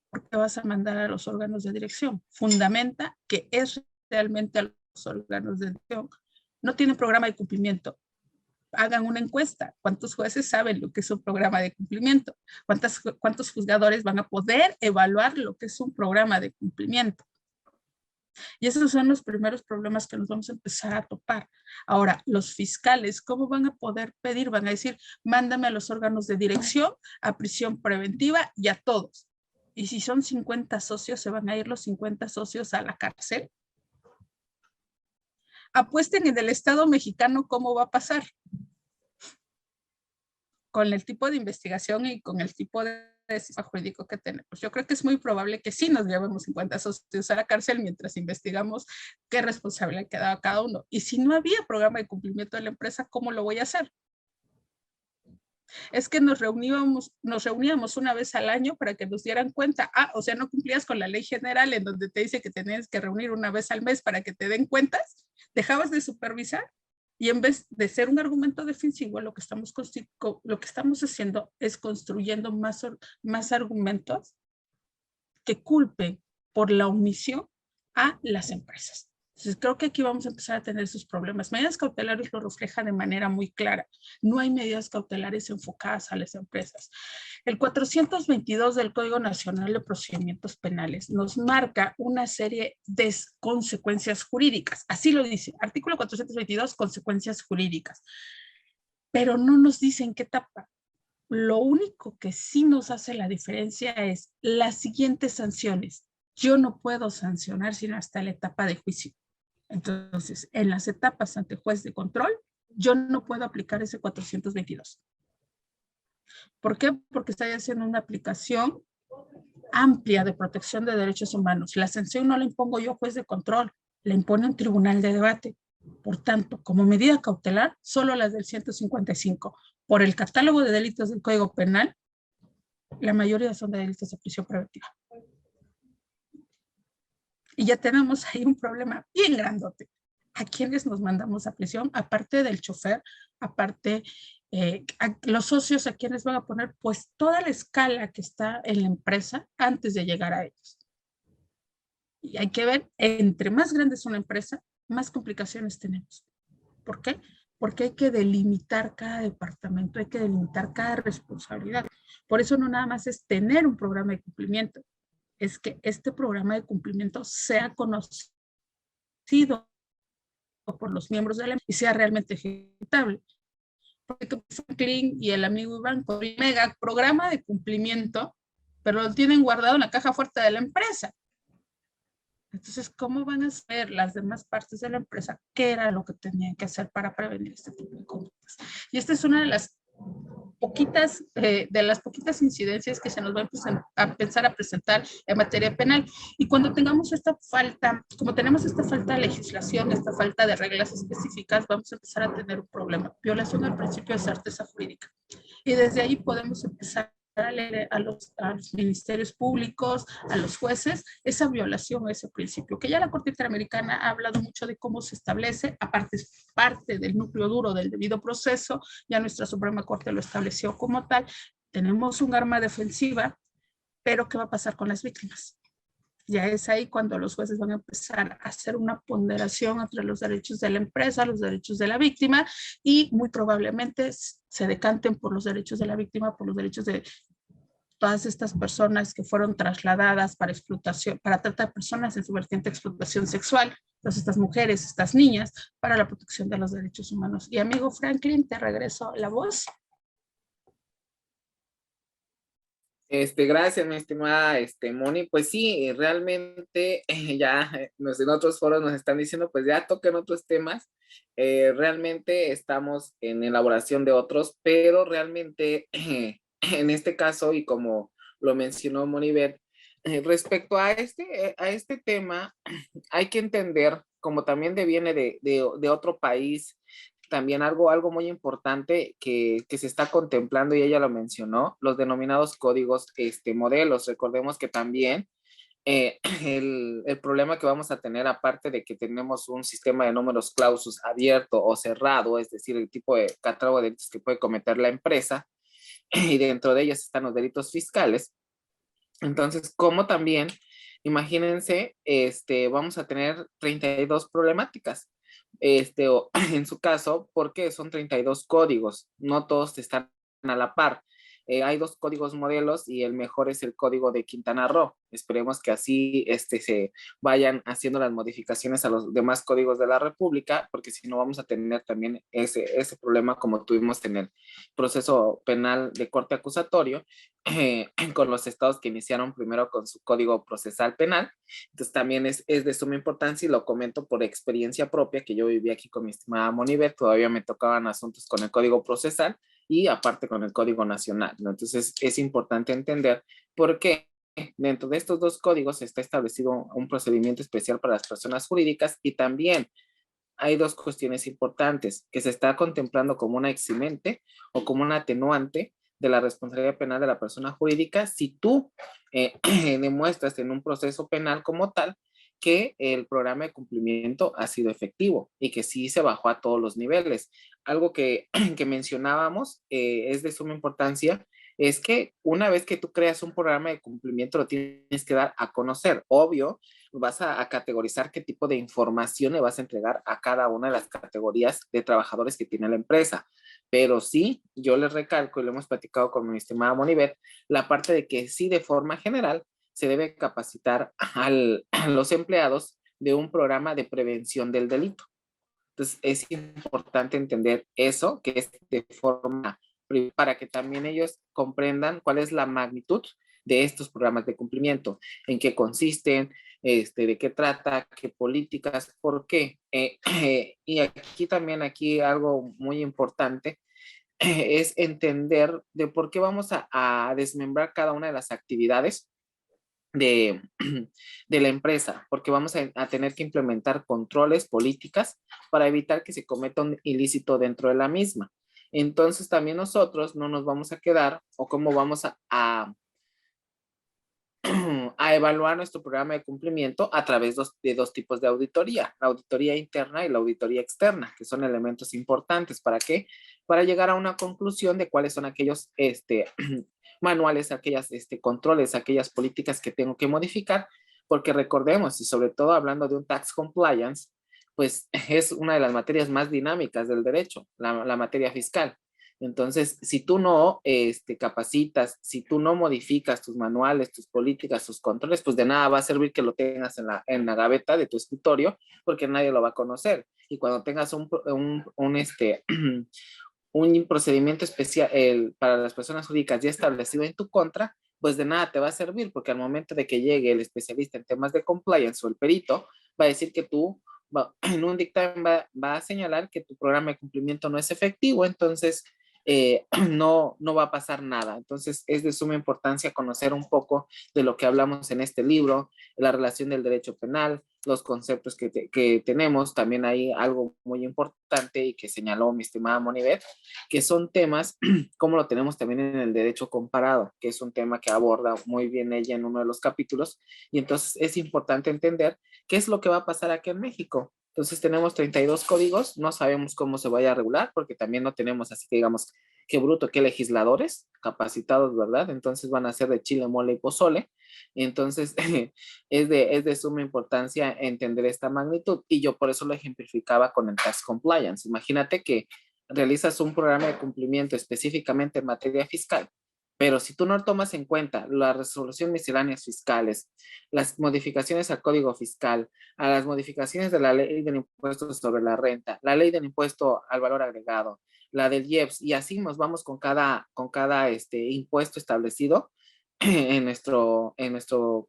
¿Por qué vas a mandar a los órganos de dirección? Fundamenta que es realmente a los órganos de dirección. No tienen programa de cumplimiento. Hagan una encuesta. ¿Cuántos jueces saben lo que es un programa de cumplimiento? ¿Cuántos juzgadores van a poder evaluar lo que es un programa de cumplimiento? Y esos son los primeros problemas que nos vamos a empezar a topar. Ahora, los fiscales, ¿cómo van a poder pedir? Van a decir, mándame a los órganos de dirección, a prisión preventiva y a todos. Y si son 50 socios, ¿se van a ir los 50 socios a la cárcel? Apuesten en el Estado mexicano cómo va a pasar. Con el tipo de investigación y con el tipo de sistema jurídico que tenemos. Yo creo que es muy probable que sí nos llevemos 50 socios a la cárcel mientras investigamos qué responsabilidad quedaba cada uno. Y si no había programa de cumplimiento de la empresa, ¿cómo lo voy a hacer? Es que nos reuníamos una vez al año para que nos dieran cuenta. O sea, no cumplías con la ley general en donde te dice que tenías que reunir una vez al mes para que te den cuentas. Dejabas de supervisar. Y en vez de ser un argumento defensivo, lo que estamos haciendo es construyendo más argumentos que culpen por la omisión a las empresas. Entonces, creo que aquí vamos a empezar a tener esos problemas. Medidas cautelares lo refleja de manera muy clara. No hay medidas cautelares enfocadas a las empresas. El 422 del Código Nacional de Procedimientos Penales nos marca una serie de consecuencias jurídicas. Así lo dice. Artículo 422, consecuencias jurídicas. Pero no nos dice en qué etapa. Lo único que sí nos hace la diferencia es las siguientes sanciones. Yo no puedo sancionar sino hasta la etapa de juicio. Entonces, en las etapas ante juez de control, yo no puedo aplicar ese 422. ¿Por qué? Porque estoy haciendo una aplicación amplia de protección de derechos humanos. La sanción no la impongo yo, juez de control, la impone un tribunal de debate. Por tanto, como medida cautelar, solo las del 155. Por el catálogo de delitos del Código Penal, la mayoría son de delitos de prisión preventiva. Y ya tenemos ahí un problema bien grandote. ¿A quiénes nos mandamos a prisión? Aparte del chofer, aparte a los socios, ¿a quiénes van a poner? Pues toda la escala que está en la empresa antes de llegar a ellos. Y hay que ver, entre más grande es una empresa, más complicaciones tenemos. ¿Por qué? Porque hay que delimitar cada departamento, hay que delimitar cada responsabilidad. Por eso no nada más es tener un programa de cumplimiento, es que este programa de cumplimiento sea conocido por los miembros de la empresa y sea realmente ejecutable. Porque Franklin y el amigo Iván con el mega programa de cumplimiento, pero lo tienen guardado en la caja fuerte de la empresa. Entonces, ¿cómo van a saber las demás partes de la empresa qué era lo que tenían que hacer para prevenir este tipo de conductas? Y esta es una de las poquitas incidencias que se nos va a empezar a presentar en materia penal. Y cuando tengamos esta falta, como tenemos esta falta de legislación, esta falta de reglas específicas, vamos a empezar a tener un problema. Violación al principio de certeza jurídica. Y desde ahí podemos empezar a leer a los ministerios públicos, a los jueces, esa violación a ese principio, que ya la Corte Interamericana ha hablado mucho de cómo se establece, aparte es parte del núcleo duro del debido proceso, ya nuestra Suprema Corte lo estableció como tal. Tenemos un arma defensiva, pero ¿qué va a pasar con las víctimas? Ya es ahí cuando los jueces van a empezar a hacer una ponderación entre los derechos de la empresa, los derechos de la víctima, y muy probablemente se decanten por los derechos de la víctima, por los derechos de todas estas personas que fueron trasladadas para explotación, para trata de personas en su vertiente de explotación sexual, todas estas mujeres, estas niñas, para la protección de los derechos humanos. Y amigo Franklin, te regreso la voz. Gracias, mi estimada Moni. Pues sí, realmente ya en otros foros nos están diciendo, pues ya toquen otros temas. Realmente estamos en elaboración de otros, pero realmente en este caso, y como lo mencionó Moniver, respecto a este tema, hay que entender, como también deviene de otro país, también algo muy importante que se está contemplando, y ella lo mencionó, los denominados códigos modelos. Recordemos que también el problema que vamos a tener, aparte de que tenemos un sistema de números clausus abierto o cerrado, es decir, el tipo de catálogo de delitos que puede cometer la empresa, y dentro de ellas están los delitos fiscales. Entonces, como también, imagínense, vamos a tener 32 problemáticas. O, en su caso, porque son 32 códigos, no todos están a la par. Hay 2 códigos modelos y el mejor es el código de Quintana Roo. Esperemos que así se vayan haciendo las modificaciones a los demás códigos de la República, porque si no vamos a tener también ese problema como tuvimos en el proceso penal de corte acusatorio, con los estados que iniciaron primero con su código procesal penal. Entonces también es de suma importancia, y lo comento por experiencia propia, que yo viví aquí con mi estimada Moniver. Todavía me tocaban asuntos con el código procesal y aparte con el código nacional, ¿no? Entonces es importante entender por qué dentro de estos 2 códigos está establecido un procedimiento especial para las personas jurídicas, y también hay 2 cuestiones importantes que se está contemplando como una eximente o como una atenuante de la responsabilidad penal de la persona jurídica si tú demuestras en un proceso penal como tal que el programa de cumplimiento ha sido efectivo y que sí se bajó a todos los niveles. Algo que mencionábamos es de suma importancia, es que una vez que tú creas un programa de cumplimiento lo tienes que dar a conocer. Obvio, vas a categorizar qué tipo de información le vas a entregar a cada una de las categorías de trabajadores que tiene la empresa. Pero sí, yo les recalco, y lo hemos platicado con mi estimada Monivet, la parte de que sí, de forma general, se debe capacitar a los empleados de un programa de prevención del delito. Entonces, es importante entender eso, que es de forma para que también ellos comprendan cuál es la magnitud de estos programas de cumplimiento, en qué consisten, de qué trata, qué políticas, por qué. Y aquí también, aquí algo muy importante es entender de por qué vamos a desmembrar cada una de las actividades de, de la empresa, porque vamos a tener que implementar controles, políticas, para evitar que se cometa un ilícito dentro de la misma. Entonces también nosotros no nos vamos a quedar, o cómo vamos a evaluar nuestro programa de cumplimiento a través de 2 tipos de auditoría, la auditoría interna y la auditoría externa, que son elementos importantes. ¿Para qué? Para llegar a una conclusión de cuáles son aquellos manuales, aquellas controles, aquellas políticas que tengo que modificar, porque recordemos, y sobre todo hablando de un tax compliance, pues es una de las materias más dinámicas del derecho, la materia fiscal. Entonces, si tú no capacitas, si tú no modificas tus manuales, tus políticas, tus controles, pues de nada va a servir que lo tengas en la gaveta de tu escritorio, porque nadie lo va a conocer. Y cuando tengas un un procedimiento especial para las personas jurídicas ya establecido en tu contra, pues de nada te va a servir, porque al momento de que llegue el especialista en temas de compliance o el perito, va a decir que tú, en un dictamen va a señalar que tu programa de cumplimiento no es efectivo. Entonces no va a pasar nada. Entonces es de suma importancia conocer un poco de lo que hablamos en este libro, la relación del derecho penal, los conceptos que tenemos. También hay algo muy importante y que señaló mi estimada Monivet, que son temas como lo tenemos también en el derecho comparado, que es un tema que aborda muy bien ella en uno de los capítulos. Y entonces es importante entender qué es lo que va a pasar aquí en México. Entonces tenemos 32 códigos, no sabemos cómo se vaya a regular, porque también no tenemos, así que digamos, qué bruto, qué legisladores capacitados, ¿verdad? Entonces van a ser de chile, mole y pozole. Entonces es de suma importancia entender esta magnitud, y yo por eso lo ejemplificaba con el tax compliance. Imagínate que realizas un programa de cumplimiento específicamente en materia fiscal, pero si tú no tomas en cuenta la resolución misceláneas fiscales, las modificaciones al código fiscal, a las modificaciones de la ley del impuesto sobre la renta, la ley del impuesto al valor agregado, la del IEPS, y así nos vamos con cada impuesto establecido, en nuestro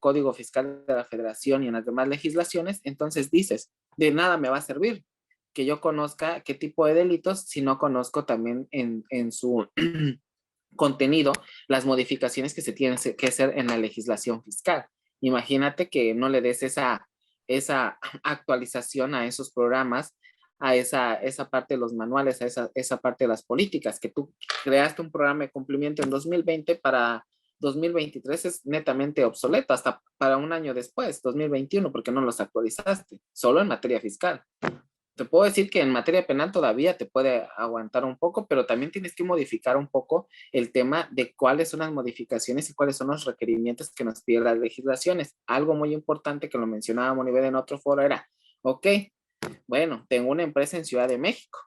Código Fiscal de la Federación y en las demás legislaciones, entonces dices, de nada me va a servir que yo conozca qué tipo de delitos si no conozco también en su contenido las modificaciones que se tienen que hacer en la legislación fiscal. Imagínate que no le des esa actualización a esos programas, a esa parte de los manuales, a esa parte de las políticas, que tú creaste un programa de cumplimiento en 2020 para 2023 es netamente obsoleto, hasta para un año después, 2021, porque no los actualizaste, solo en materia fiscal. Te puedo decir que en materia penal todavía te puede aguantar un poco, pero también tienes que modificar un poco el tema de cuáles son las modificaciones y cuáles son los requerimientos que nos piden las legislaciones. Algo muy importante que lo mencionábamos a nivel en otro foro era, ok, bueno, tengo una empresa en Ciudad de México,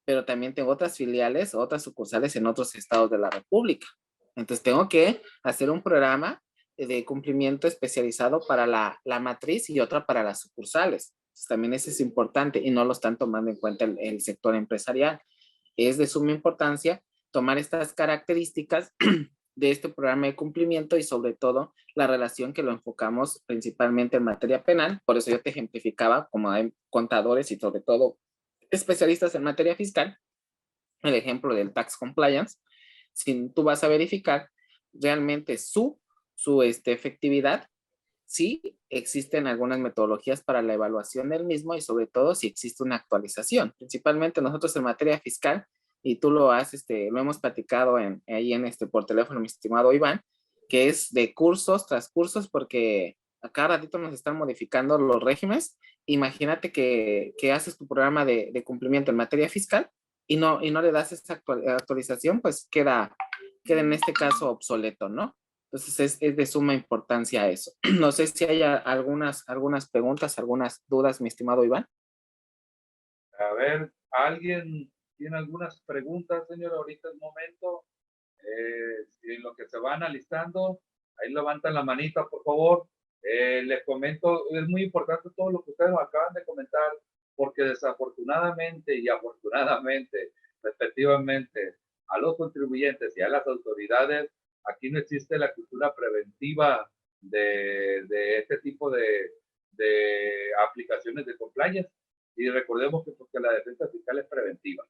pero también tengo otras filiales, otras sucursales en otros estados de la República. Entonces tengo que hacer un programa de cumplimiento especializado para la matriz y otra para las sucursales. Entonces, también eso es importante y no lo están tomando en cuenta el sector empresarial. Es de suma importancia tomar estas características de este programa de cumplimiento y sobre todo la relación que lo enfocamos principalmente en materia penal. Por eso yo te ejemplificaba como hay contadores y sobre todo especialistas en materia fiscal, el ejemplo del tax compliance. Si tú vas a verificar realmente su efectividad, sí existen algunas metodologías para la evaluación del mismo y sobre todo si existe una actualización. Principalmente nosotros en materia fiscal, y tú lo has, lo hemos platicado por teléfono, mi estimado Iván, que es de cursos tras cursos, porque a cada ratito nos están modificando los regímenes. Imagínate que haces tu programa de cumplimiento en materia fiscal y no le das esa actualización, pues queda en este caso obsoleto, ¿no? Entonces es de suma importancia eso. No sé si hay algunas preguntas, algunas dudas, mi estimado Iván. A ver, ¿alguien tiene algunas preguntas, señor? Ahorita es momento. Si en lo que se van alistando, ahí levantan la manita, por favor. Les comento, es muy importante todo lo que ustedes acaban de comentar, porque desafortunadamente y afortunadamente, respectivamente, a los contribuyentes y a las autoridades, aquí no existe la cultura preventiva de este tipo de aplicaciones de compliance. Y recordemos que porque la defensa fiscal es preventiva.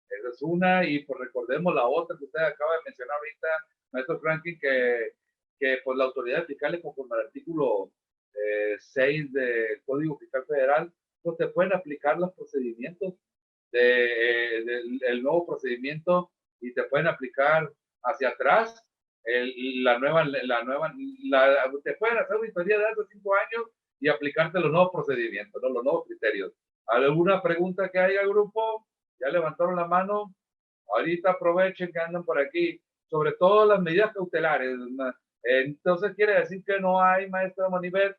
Esa es una, y pues recordemos la otra que usted acaba de mencionar ahorita, maestro Franklin, que pues la autoridad fiscal es conforme al artículo 6 del Código Fiscal Federal, pues te pueden aplicar los procedimientos del nuevo procedimiento y te pueden aplicar hacia atrás te pueden hacer auditoría de hace 5 años y aplicarte los nuevos procedimientos, ¿no? Los nuevos criterios. ¿Alguna pregunta que haya, grupo? Ya levantaron la mano. Ahorita aprovechen que andan por aquí. Sobre todo las medidas cautelares. Entonces quiere decir que no hay, maestra Moniver,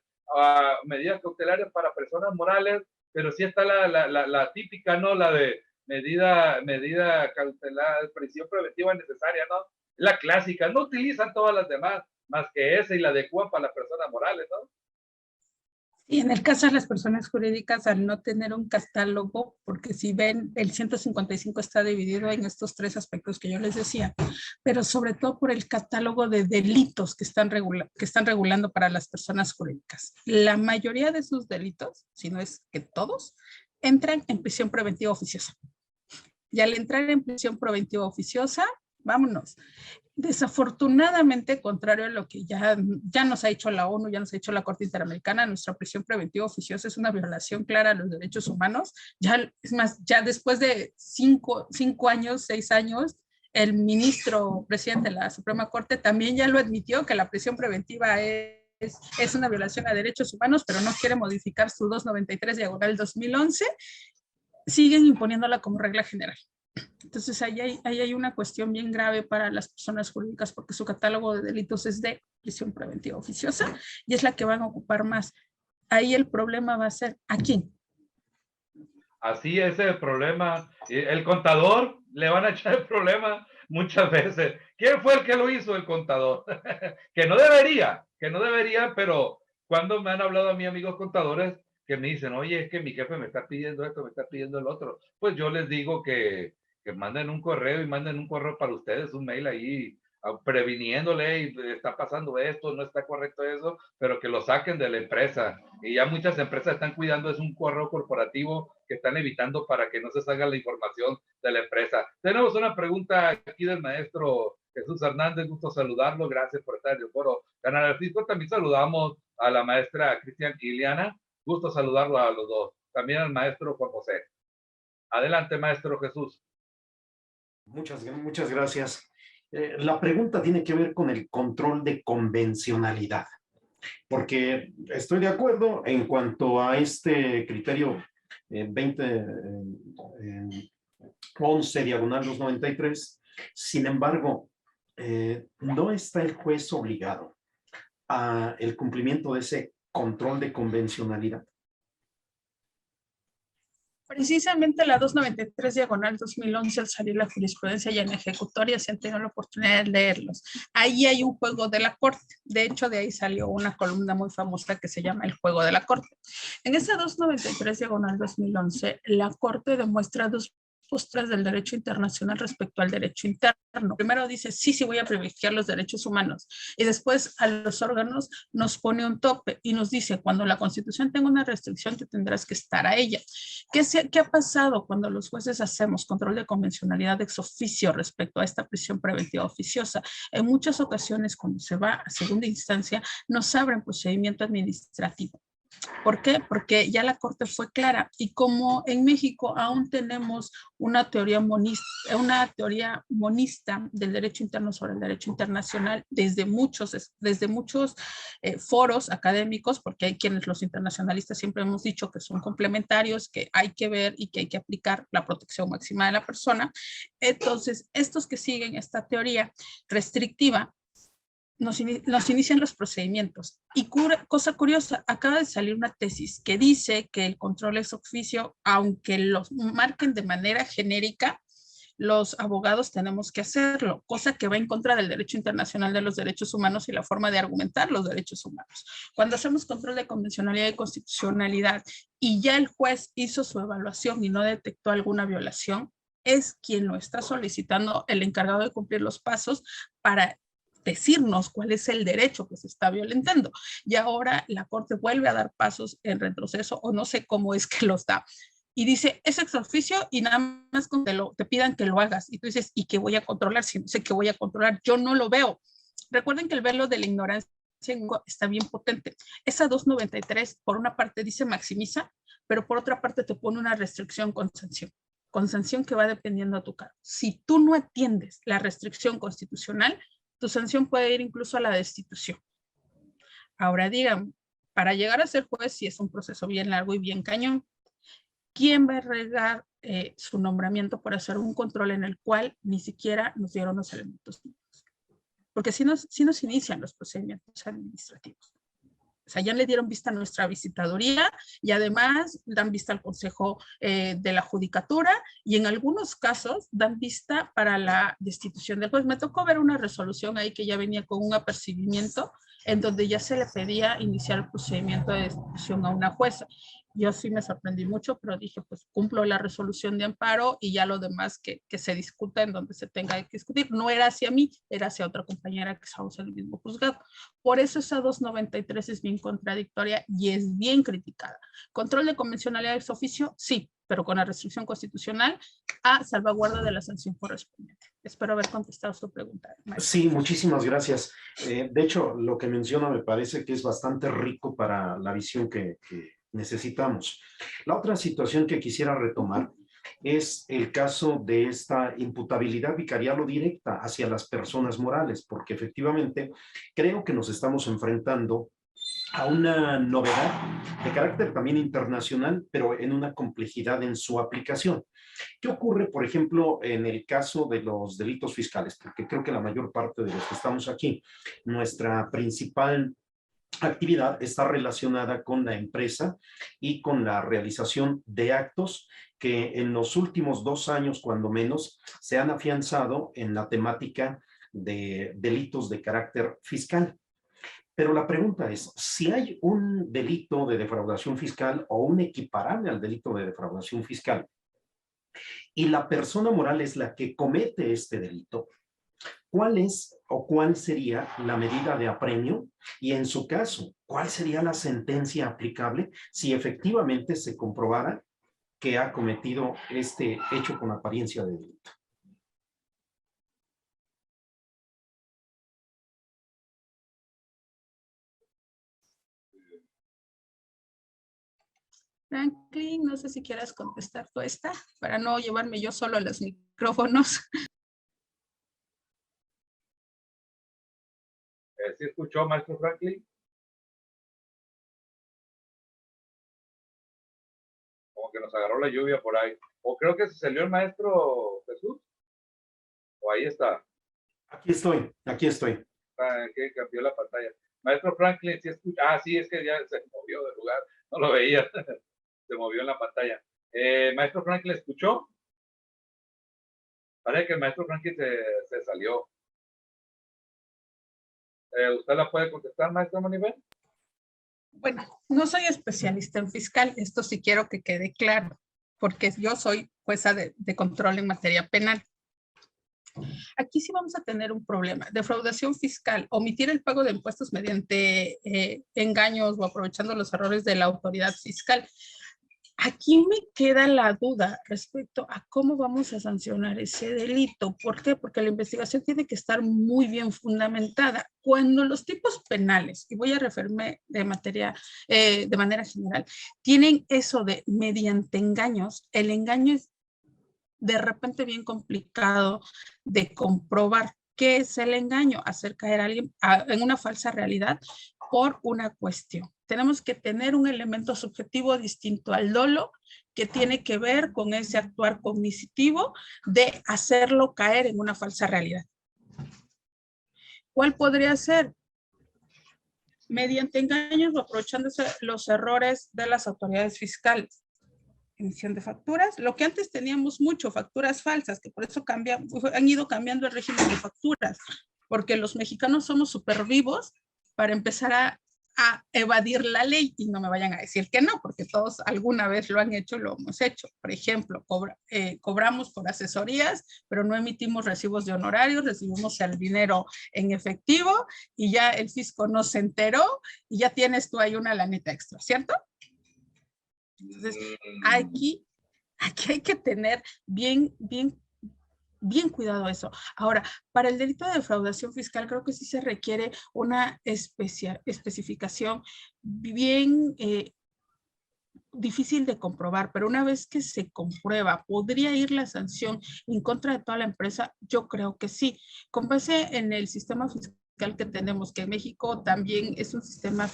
medidas cautelares para personas morales, pero sí está la típica, ¿no? La de medida cautelar, prisión preventiva necesaria, ¿no? La clásica. No utilizan todas las demás, más que esa, y la adecuan para las personas morales, ¿no? Y en el caso de las personas jurídicas, al no tener un catálogo, porque si ven, el 155 está dividido en estos 3 aspectos que yo les decía, pero sobre todo por el catálogo de delitos que están regulando para las personas jurídicas. La mayoría de esos delitos, si no es que todos, entran en prisión preventiva oficiosa. Y al entrar en prisión preventiva oficiosa, vámonos. Desafortunadamente, contrario a lo que ya nos ha dicho la ONU, ya nos ha dicho la Corte Interamericana, nuestra prisión preventiva oficiosa es una violación clara a los derechos humanos. Ya, es más, ya después de 5 años, 6 años, el ministro presidente de la Suprema Corte también ya lo admitió, que la prisión preventiva es una violación a derechos humanos, pero no quiere modificar su 293/2011. Siguen imponiéndola como regla general. Entonces, ahí hay una cuestión bien grave para las personas jurídicas, porque su catálogo de delitos es de prisión preventiva oficiosa y es la que van a ocupar más. Ahí el problema va a ser, ¿a quién? Así es el problema. El contador le van a echar el problema muchas veces. ¿Quién fue el que lo hizo? El contador. que no debería, pero cuando me han hablado a mí amigos contadores que me dicen, oye, es que mi jefe me está pidiendo esto, me está pidiendo el otro, pues yo les digo que manden un correo y manden un correo para ustedes, un mail ahí previniéndole y está pasando esto, no está correcto eso, pero que lo saquen de la empresa. Y ya muchas empresas están cuidando, es un correo corporativo que están evitando para que no se salga la información de la empresa. Tenemos una pregunta aquí del maestro Jesús Hernández, gusto saludarlo, gracias por estar en el foro Ganar al Fisco. También saludamos a la maestra Cristian Iliana, gusto saludarlo a los dos. También al maestro Juan José. Adelante, maestro Jesús. Muchas gracias. La pregunta tiene que ver con el control de convencionalidad, porque estoy de acuerdo en cuanto a este criterio 2011/293. Sin embargo, no está el juez obligado a el cumplimiento de ese control de convencionalidad. Precisamente la 293/2011, al salir la jurisprudencia ya en ejecutoria, se han tenido la oportunidad de leerlos. Ahí hay un juego de la Corte. De hecho, de ahí salió una columna muy famosa que se llama El juego de la Corte. En esa 293/2011, la Corte demuestra dos posturas del derecho internacional respecto al derecho interno. Primero dice, sí, voy a privilegiar los derechos humanos. Y después a los órganos nos pone un tope y nos dice, cuando la Constitución tenga una restricción, te tendrás que estar a ella. ¿Qué ha pasado cuando los jueces hacemos control de convencionalidad ex oficio respecto a esta prisión preventiva oficiosa? En muchas ocasiones, cuando se va a segunda instancia, nos abren procedimiento administrativo. ¿Por qué? Porque ya la Corte fue clara, y como en México aún tenemos una teoría monista del derecho interno sobre el derecho internacional desde muchos foros académicos, porque hay quienes, los internacionalistas, siempre hemos dicho que son complementarios, que hay que ver y que hay que aplicar la protección máxima de la persona. Entonces, estos que siguen esta teoría restrictiva nos inician los procedimientos. Y cosa curiosa, acaba de salir una tesis que dice que el control ex oficio, aunque los marquen de manera genérica, los abogados tenemos que hacerlo, cosa que va en contra del derecho internacional de los derechos humanos y la forma de argumentar los derechos humanos. Cuando hacemos control de convencionalidad y constitucionalidad y ya el juez hizo su evaluación y no detectó alguna violación, es quien lo está solicitando, el encargado de cumplir los pasos para decirnos cuál es el derecho que se está violentando. Y ahora la Corte vuelve a dar pasos en retroceso, o no sé cómo es que los da. Y dice, es ex oficio y nada más con que te pidan que lo hagas. Y tú dices, ¿y qué voy a controlar? Si no sé qué voy a controlar, yo no lo veo. Recuerden que el velo de la ignorancia está bien potente. Esa 293, por una parte dice maximiza, pero por otra parte te pone una restricción con sanción que va dependiendo a tu cargo. Si tú no atiendes la restricción constitucional, tu sanción puede ir incluso a la destitución. Ahora digan, para llegar a ser juez, si es un proceso bien largo y bien cañón, ¿quién va a arriesgar su nombramiento por hacer un control en el cual ni siquiera nos dieron los elementos mínimos? Porque si nos inician los procedimientos administrativos. O sea, ya le dieron vista a nuestra visitaduría y además dan vista al Consejo de la Judicatura, y en algunos casos dan vista para la destitución del juez. Me tocó ver una resolución ahí que ya venía con un apercibimiento en donde ya se le pedía iniciar el procedimiento de destitución a una jueza. Yo sí me sorprendí mucho, pero dije, pues cumplo la resolución de amparo y ya lo demás que se discuta en donde se tenga que discutir. No era hacia mí, era hacia otra compañera que estamos en el mismo juzgado. Por eso esa 293 es bien contradictoria y es bien criticada. Control de convencionalidad ex oficio, sí, pero con la restricción constitucional a salvaguarda de la sanción correspondiente. Espero haber contestado su pregunta, maestro. Sí, muchísimas gracias. De hecho, lo que menciona me parece que es bastante rico para la visión que necesitamos. La otra situación que quisiera retomar es el caso de esta imputabilidad vicarial o directa hacia las personas morales, porque efectivamente creo que nos estamos enfrentando a una novedad de carácter también internacional, pero en una complejidad en su aplicación. ¿Qué ocurre, por ejemplo, en el caso de los delitos fiscales? Porque creo que la mayor parte de los que estamos aquí, nuestra principal actividad está relacionada con la empresa y con la realización de actos que en los últimos 2 años, cuando menos, se han afianzado en la temática de delitos de carácter fiscal. Pero la pregunta es, si hay un delito de defraudación fiscal o un equiparable al delito de defraudación fiscal, y la persona moral es la que comete este delito, ¿Cuál es o cuál sería la medida de apremio? Y en su caso, ¿cuál sería la sentencia aplicable si efectivamente se comprobara que ha cometido este hecho con apariencia de delito? Franklin, no sé si quieras contestar tú esta, para no llevarme yo solo los micrófonos. ¿Sí escuchó, maestro Franklin? Como que nos agarró la lluvia por ahí. O creo que se salió el maestro Jesús. O ahí está. Aquí estoy, aquí estoy. Que cambió la pantalla. Maestro Franklin, ¿sí escucha? Ah, sí, es que ya se movió de lugar. No lo veía. Se movió en la pantalla. Maestro Franklin, ¿escuchó? Parece que el maestro Franklin se salió. ¿Usted la puede contestar, maestro Manibel? Bueno, no soy especialista en fiscal, esto sí quiero que quede claro, porque yo soy jueza de control en materia penal. Aquí sí vamos a tener un problema. Defraudación fiscal, omitir el pago de impuestos mediante engaños o aprovechando los errores de la autoridad fiscal. Aquí me queda la duda respecto a cómo vamos a sancionar ese delito. ¿Por qué? Porque la investigación tiene que estar muy bien fundamentada. Cuando los tipos penales, y voy a referirme de manera general, tienen eso de mediante engaños, el engaño es de repente bien complicado de comprobar. ¿Qué es el engaño? Hacer caer a alguien en una falsa realidad por una cuestión. Tenemos que tener un elemento subjetivo distinto al dolo que tiene que ver con ese actuar cognitivo de hacerlo caer en una falsa realidad. ¿Cuál podría ser? Mediante engaños o aprovechándose los errores de las autoridades fiscales. Emisión de facturas, lo que antes teníamos mucho, facturas falsas, que por eso han ido cambiando el régimen de facturas, porque los mexicanos somos súper vivos para empezar a evadir la ley, y no me vayan a decir que no, porque todos alguna vez lo han hecho, lo hemos hecho. Por ejemplo, cobramos por asesorías, pero no emitimos recibos de honorarios, recibimos el dinero en efectivo y ya el fisco no se enteró y ya tienes tú ahí una lanita extra, ¿cierto? Entonces, aquí hay que tener bien cuidado eso. Ahora, para el delito de defraudación fiscal, creo que sí se requiere una especificación bien difícil de comprobar, pero una vez que se comprueba, ¿podría ir la sanción en contra de toda la empresa? Yo creo que sí. Con base en el sistema fiscal que tenemos, que en México también es un sistema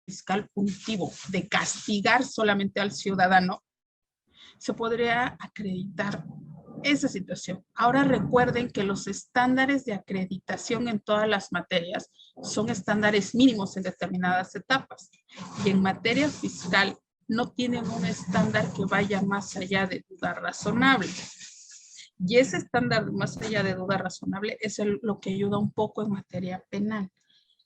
fiscal punitivo, de castigar solamente al ciudadano, se podría acreditar esa situación. Ahora recuerden que los estándares de acreditación en todas las materias son estándares mínimos en determinadas etapas. Y en materia fiscal no tienen un estándar que vaya más allá de duda razonable. Y ese estándar más allá de duda razonable es lo que ayuda un poco en materia penal.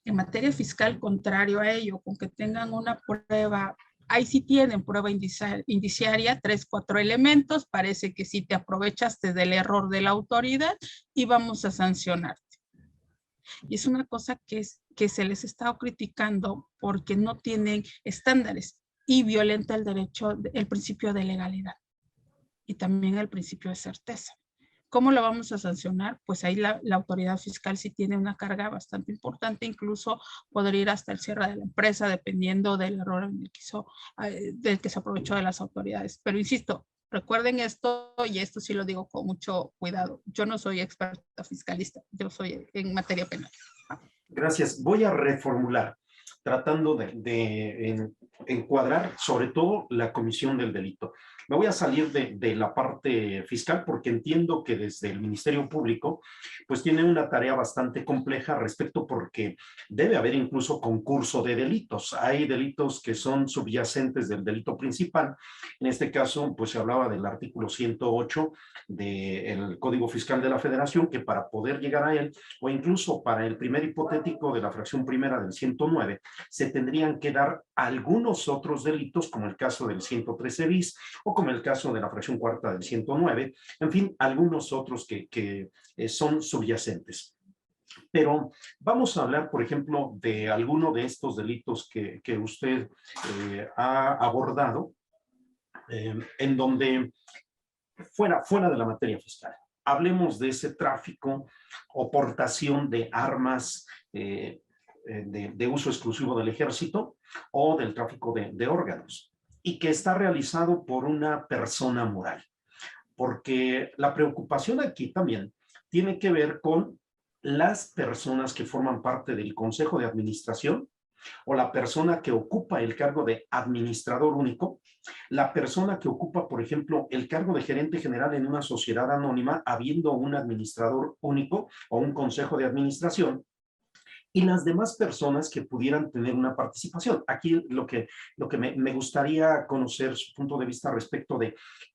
En materia fiscal, contrario a ello, con que tengan una prueba, ahí sí tienen prueba indiciaria, 3, 4 elementos, parece que sí te aprovechaste del error de la autoridad y vamos a sancionarte. Y es una cosa que se les está criticando porque no tienen estándares y violenta el derecho, el principio de legalidad y también el principio de certeza. ¿Cómo lo vamos a sancionar? Pues ahí la autoridad fiscal sí tiene una carga bastante importante, incluso podría ir hasta el cierre de la empresa, dependiendo del error del que se aprovechó de las autoridades. Pero insisto, recuerden esto, y esto sí lo digo con mucho cuidado. Yo no soy experta fiscalista, yo soy en materia penal. Gracias. Voy a reformular, tratando de encuadrar sobre todo la comisión del delito. Me voy a salir de la parte fiscal porque entiendo que desde el Ministerio Público pues tiene una tarea bastante compleja respecto, porque debe haber incluso concurso de delitos. Hay delitos que son subyacentes del delito principal. En este caso pues se hablaba del artículo 108 del Código Fiscal de la Federación, que para poder llegar a él, o incluso para el primer hipotético de la fracción primera del 109, se tendrían que dar algunos otros delitos, como el caso del 113 bis o como el caso de la fracción cuarta del 109, en fin, algunos otros que son subyacentes. Pero vamos a hablar, por ejemplo, de alguno de estos delitos que usted ha abordado, en donde fuera de la materia fiscal. Hablemos de ese tráfico o portación de armas de uso exclusivo del ejército o del tráfico de órganos, y que está realizado por una persona moral. Porque la preocupación aquí también tiene que ver con las personas que forman parte del consejo de administración o la persona que ocupa el cargo de administrador único, la persona que ocupa, por ejemplo, el cargo de gerente general en una sociedad anónima, habiendo un administrador único o un consejo de administración, y las demás personas que pudieran tener una participación. Aquí lo que me gustaría conocer su punto de vista respecto de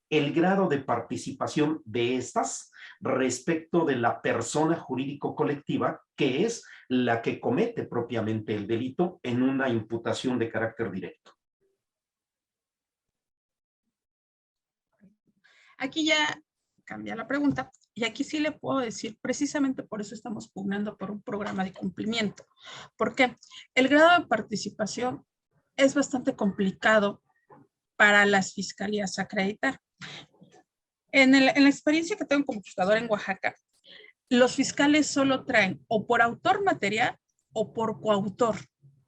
el grado de participación de estas respecto de la persona jurídico colectiva, que es la que comete propiamente el delito en una imputación de carácter directo. Aquí ya cambia la pregunta, y aquí sí le puedo decir, precisamente por eso estamos pugnando por un programa de cumplimiento, porque el grado de participación es bastante complicado para las fiscalías acreditar. En la experiencia que tengo como juzgadora en Oaxaca, los fiscales solo traen o por autor material o por coautor.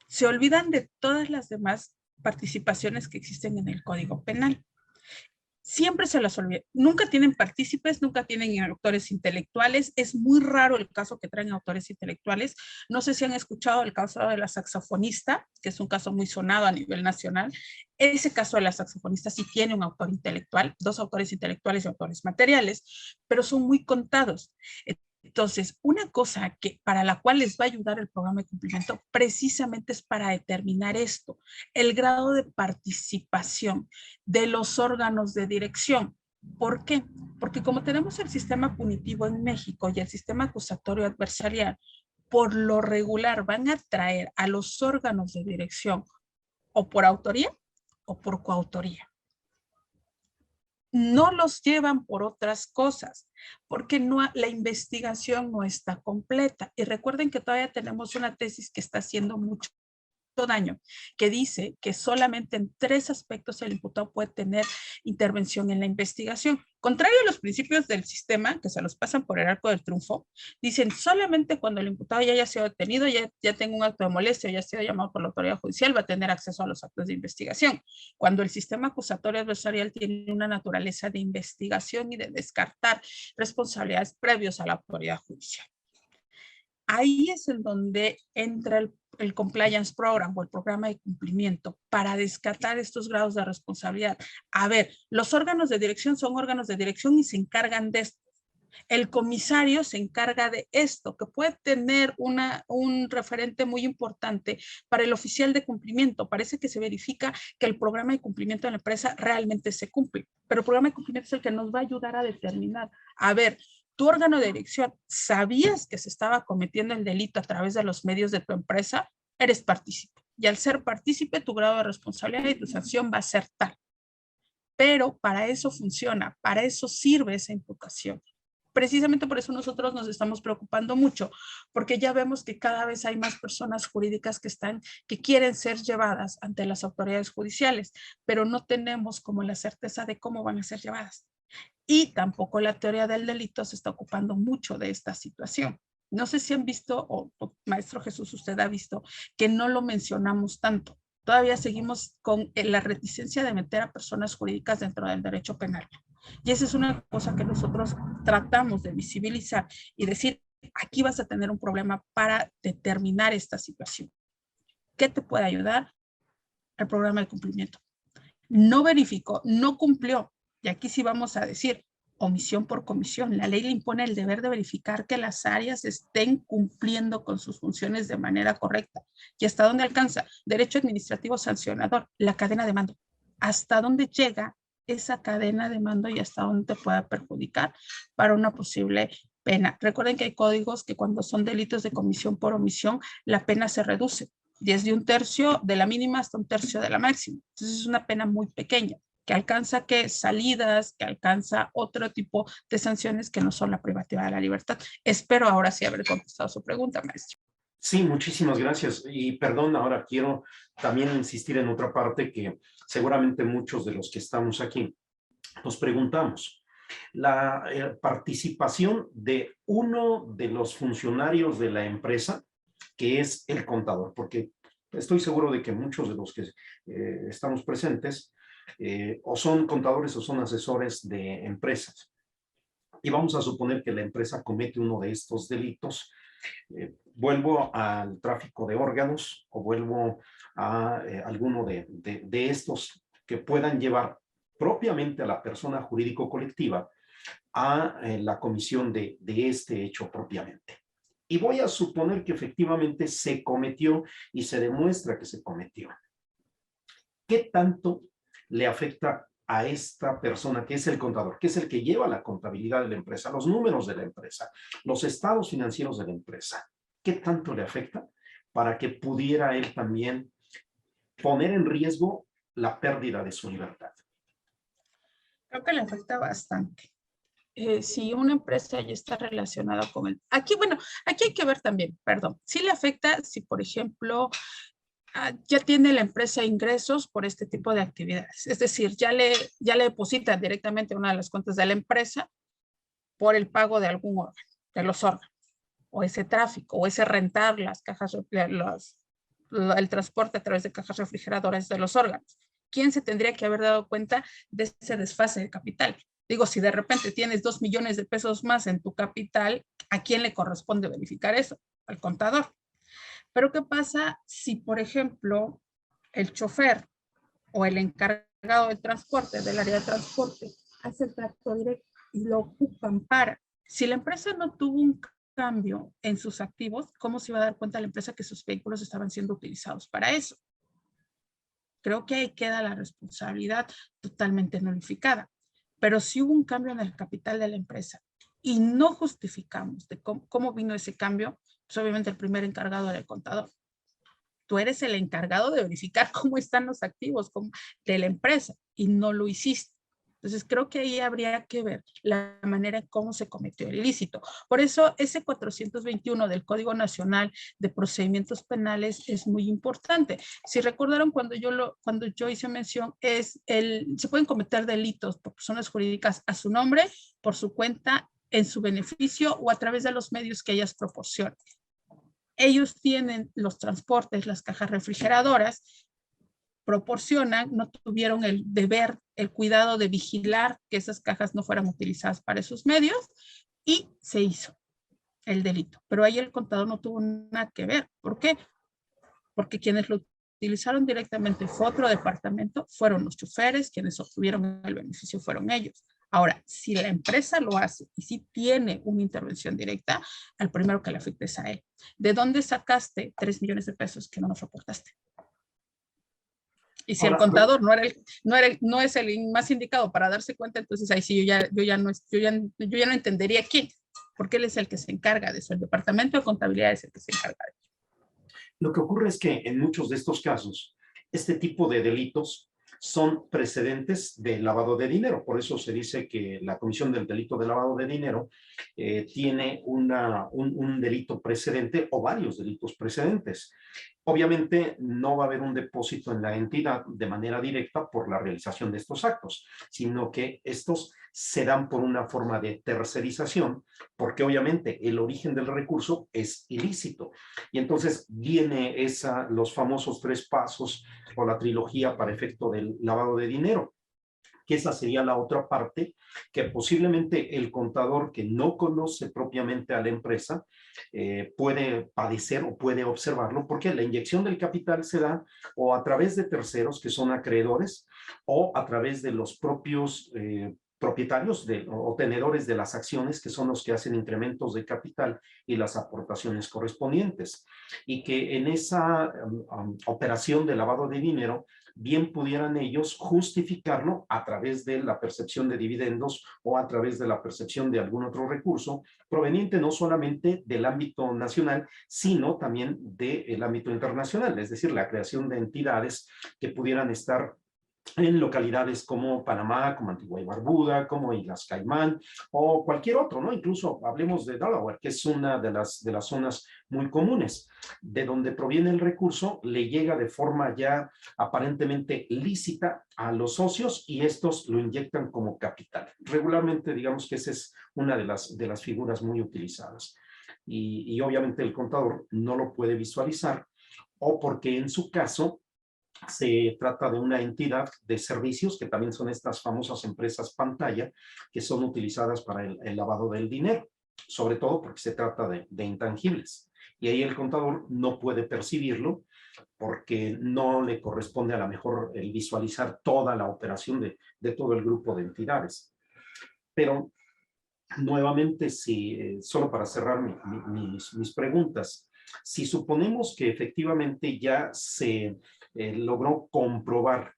Se olvidan de todas las demás participaciones que existen en el Código Penal. Siempre se las olvida. Nunca tienen partícipes, nunca tienen autores intelectuales. Es muy raro el caso que traen autores intelectuales. No sé si han escuchado el caso de la saxofonista, que es un caso muy sonado a nivel nacional. Ese caso de la saxofonista sí tiene un autor intelectual, 2 autores intelectuales y autores materiales, pero son muy contados. Entonces, una cosa para la cual les va a ayudar el programa de cumplimiento precisamente es para determinar esto, el grado de participación de los órganos de dirección. ¿Por qué? Porque como tenemos el sistema punitivo en México y el sistema acusatorio adversarial, por lo regular van a traer a los órganos de dirección o por autoría o por coautoría. No los llevan por otras cosas, porque la investigación no está completa. Y recuerden que todavía tenemos una tesis que está haciendo mucho daño, que dice que solamente en 3 aspectos el imputado puede tener intervención en la investigación. Contrario a los principios del sistema, que se los pasan por el arco del triunfo, dicen solamente cuando el imputado ya haya sido detenido, ya tenga un acto de molestia, ya ha sido llamado por la autoridad judicial, va a tener acceso a los actos de investigación. Cuando el sistema acusatorio adversarial tiene una naturaleza de investigación y de descartar responsabilidades previos a la autoridad judicial. Ahí es en donde entra el compliance program o el programa de cumplimiento para descartar estos grados de responsabilidad. A ver, los órganos de dirección son órganos de dirección y se encargan de esto. El comisario se encarga de esto, que puede tener un referente muy importante para el oficial de cumplimiento. Parece que se verifica que el programa de cumplimiento de la empresa realmente se cumple, pero el programa de cumplimiento es el que nos va a ayudar a determinar, a ver, tu órgano de dirección, ¿sabías que se estaba cometiendo el delito a través de los medios de tu empresa? Eres partícipe. Y al ser partícipe, tu grado de responsabilidad y tu sanción va a ser tal. Pero para eso funciona, para eso sirve esa imputación. Precisamente por eso nosotros nos estamos preocupando mucho, porque ya vemos que cada vez hay más personas jurídicas que quieren ser llevadas ante las autoridades judiciales, pero no tenemos como la certeza de cómo van a ser llevadas. Y tampoco la teoría del delito se está ocupando mucho de esta situación. No sé si han visto, o maestro Jesús, usted ha visto, que no lo mencionamos tanto. Todavía seguimos con la reticencia de meter a personas jurídicas dentro del derecho penal. Y esa es una cosa que nosotros tratamos de visibilizar y decir, aquí vas a tener un problema para determinar esta situación. ¿Qué te puede ayudar? El programa de cumplimiento. No verificó, no cumplió. Y aquí sí vamos a decir, omisión por comisión. La ley le impone el deber de verificar que las áreas estén cumpliendo con sus funciones de manera correcta. ¿Y hasta dónde alcanza? Derecho administrativo sancionador, la cadena de mando. ¿Hasta dónde llega esa cadena de mando y hasta dónde te pueda perjudicar para una posible pena? Recuerden que hay códigos que cuando son delitos de comisión por omisión, la pena se reduce desde 1/3 de la mínima hasta 1/3 de la máxima. Entonces es una pena muy pequeña. que alcanza ¿qué? Salidas, que alcanza otro tipo de sanciones que no son la privativa de la libertad. Espero ahora sí haber contestado su pregunta, maestro. Sí, muchísimas gracias. Y perdón, ahora quiero también insistir en otra parte que seguramente muchos de los que estamos aquí nos preguntamos. La participación de uno de los funcionarios de la empresa, que es el contador, porque estoy seguro de que muchos de los que estamos presentes o son contadores o son asesores de empresas. Y vamos a suponer que la empresa comete uno de estos delitos. Vuelvo al tráfico de órganos o vuelvo a alguno de estos que puedan llevar propiamente a la persona jurídico colectiva a la comisión de este hecho propiamente. Y voy a suponer que efectivamente se cometió y se demuestra que se cometió. ¿Qué tanto le afecta a esta persona que es el contador, que es el que lleva la contabilidad de la empresa, los números de la empresa, los estados financieros de la empresa? ¿Qué tanto le afecta para que pudiera él también poner en riesgo la pérdida de su libertad? Creo que le afecta bastante. Si una empresa ya está relacionada con él. Aquí, bueno, aquí hay que ver también, perdón, sí le afecta si, por ejemplo, ya tiene la empresa ingresos por este tipo de actividades. Es decir, ya le depositan directamente a una de las cuentas de la empresa por el pago de algún órgano, de los órganos, o ese tráfico, o ese rentar las cajas, el transporte a través de cajas refrigeradoras de los órganos. ¿Quién se tendría que haber dado cuenta de ese desfase de capital? Digo, si de repente tienes 2 millones de pesos más en tu capital, ¿a quién le corresponde verificar eso? Al contador. Pero ¿qué pasa si, por ejemplo, el chofer o el encargado del transporte, del área de transporte, hace el trato directo y lo ocupan para? Si la empresa no tuvo un cambio en sus activos, ¿cómo se iba a dar cuenta la empresa que sus vehículos estaban siendo utilizados para eso? Creo que ahí queda la responsabilidad totalmente nulificada. Pero si hubo un cambio en el capital de la empresa y no justificamos de cómo vino ese cambio, pues obviamente el primer encargado era el contador. Tú eres el encargado de verificar cómo están los activos de la empresa y no lo hiciste. Entonces creo que ahí habría que ver la manera en cómo se cometió el ilícito. Por eso ese 421 del Código Nacional de Procedimientos Penales es muy importante. Si recordaron cuando yo hice mención, se pueden cometer delitos por personas jurídicas a su nombre, por su cuenta, en su beneficio o a través de los medios que ellas proporcionen. Ellos tienen los transportes, las cajas refrigeradoras, proporcionan, no tuvieron el deber, el cuidado de vigilar que esas cajas no fueran utilizadas para esos medios y se hizo el delito. Pero ahí el contador no tuvo nada que ver. ¿Por qué? Porque quienes lo utilizaron directamente fue otro departamento, fueron los choferes, quienes obtuvieron el beneficio fueron ellos. Ahora, si la empresa lo hace y si tiene una intervención directa, al primero que le afecta es a él. ¿De dónde sacaste 3 millones de pesos que no nos reportaste? Y si el contador no es el más indicado para darse cuenta, entonces ahí sí yo ya no entendería quién, porque él es el que se encarga de eso, el departamento de contabilidad es el que se encarga de eso. Lo que ocurre es que en muchos de estos casos, este tipo de delitos son precedentes de lavado de dinero. Por eso se dice que la comisión del delito de lavado de dinero tiene un delito precedente o varios delitos precedentes. Obviamente no va a haber un depósito en la entidad de manera directa por la realización de estos actos, sino que estos se dan por una forma de tercerización, porque obviamente el origen del recurso es ilícito. Y entonces viene los famosos 3 pasos o la trilogía para efecto del lavado de dinero, que esa sería la otra parte que posiblemente el contador que no conoce propiamente a la empresa puede padecer o puede observarlo, porque la inyección del capital se da o a través de terceros que son acreedores o a través de los propios propietarios o tenedores de las acciones, que son los que hacen incrementos de capital y las aportaciones correspondientes. Y que en esa operación de lavado de dinero, bien pudieran ellos justificarlo a través de la percepción de dividendos o a través de la percepción de algún otro recurso proveniente no solamente del ámbito nacional, sino también del ámbito internacional, es decir, la creación de entidades que pudieran estar en localidades como Panamá, como Antigua y Barbuda, como Islas Caimán o cualquier otro, ¿no? Incluso hablemos de Delaware, que es una de las zonas muy comunes. De donde proviene el recurso, le llega de forma ya aparentemente lícita a los socios y estos lo inyectan como capital. Regularmente, digamos que esa es una de las figuras muy utilizadas. Y obviamente el contador no lo puede visualizar o porque en su caso se trata de una entidad de servicios que también son estas famosas empresas pantalla que son utilizadas para el lavado del dinero, sobre todo porque se trata de intangibles. Y ahí el contador no puede percibirlo porque no le corresponde a lo mejor el visualizar toda la operación de todo el grupo de entidades. Pero nuevamente, si, solo para cerrar mis preguntas, si suponemos que efectivamente ya se logró comprobar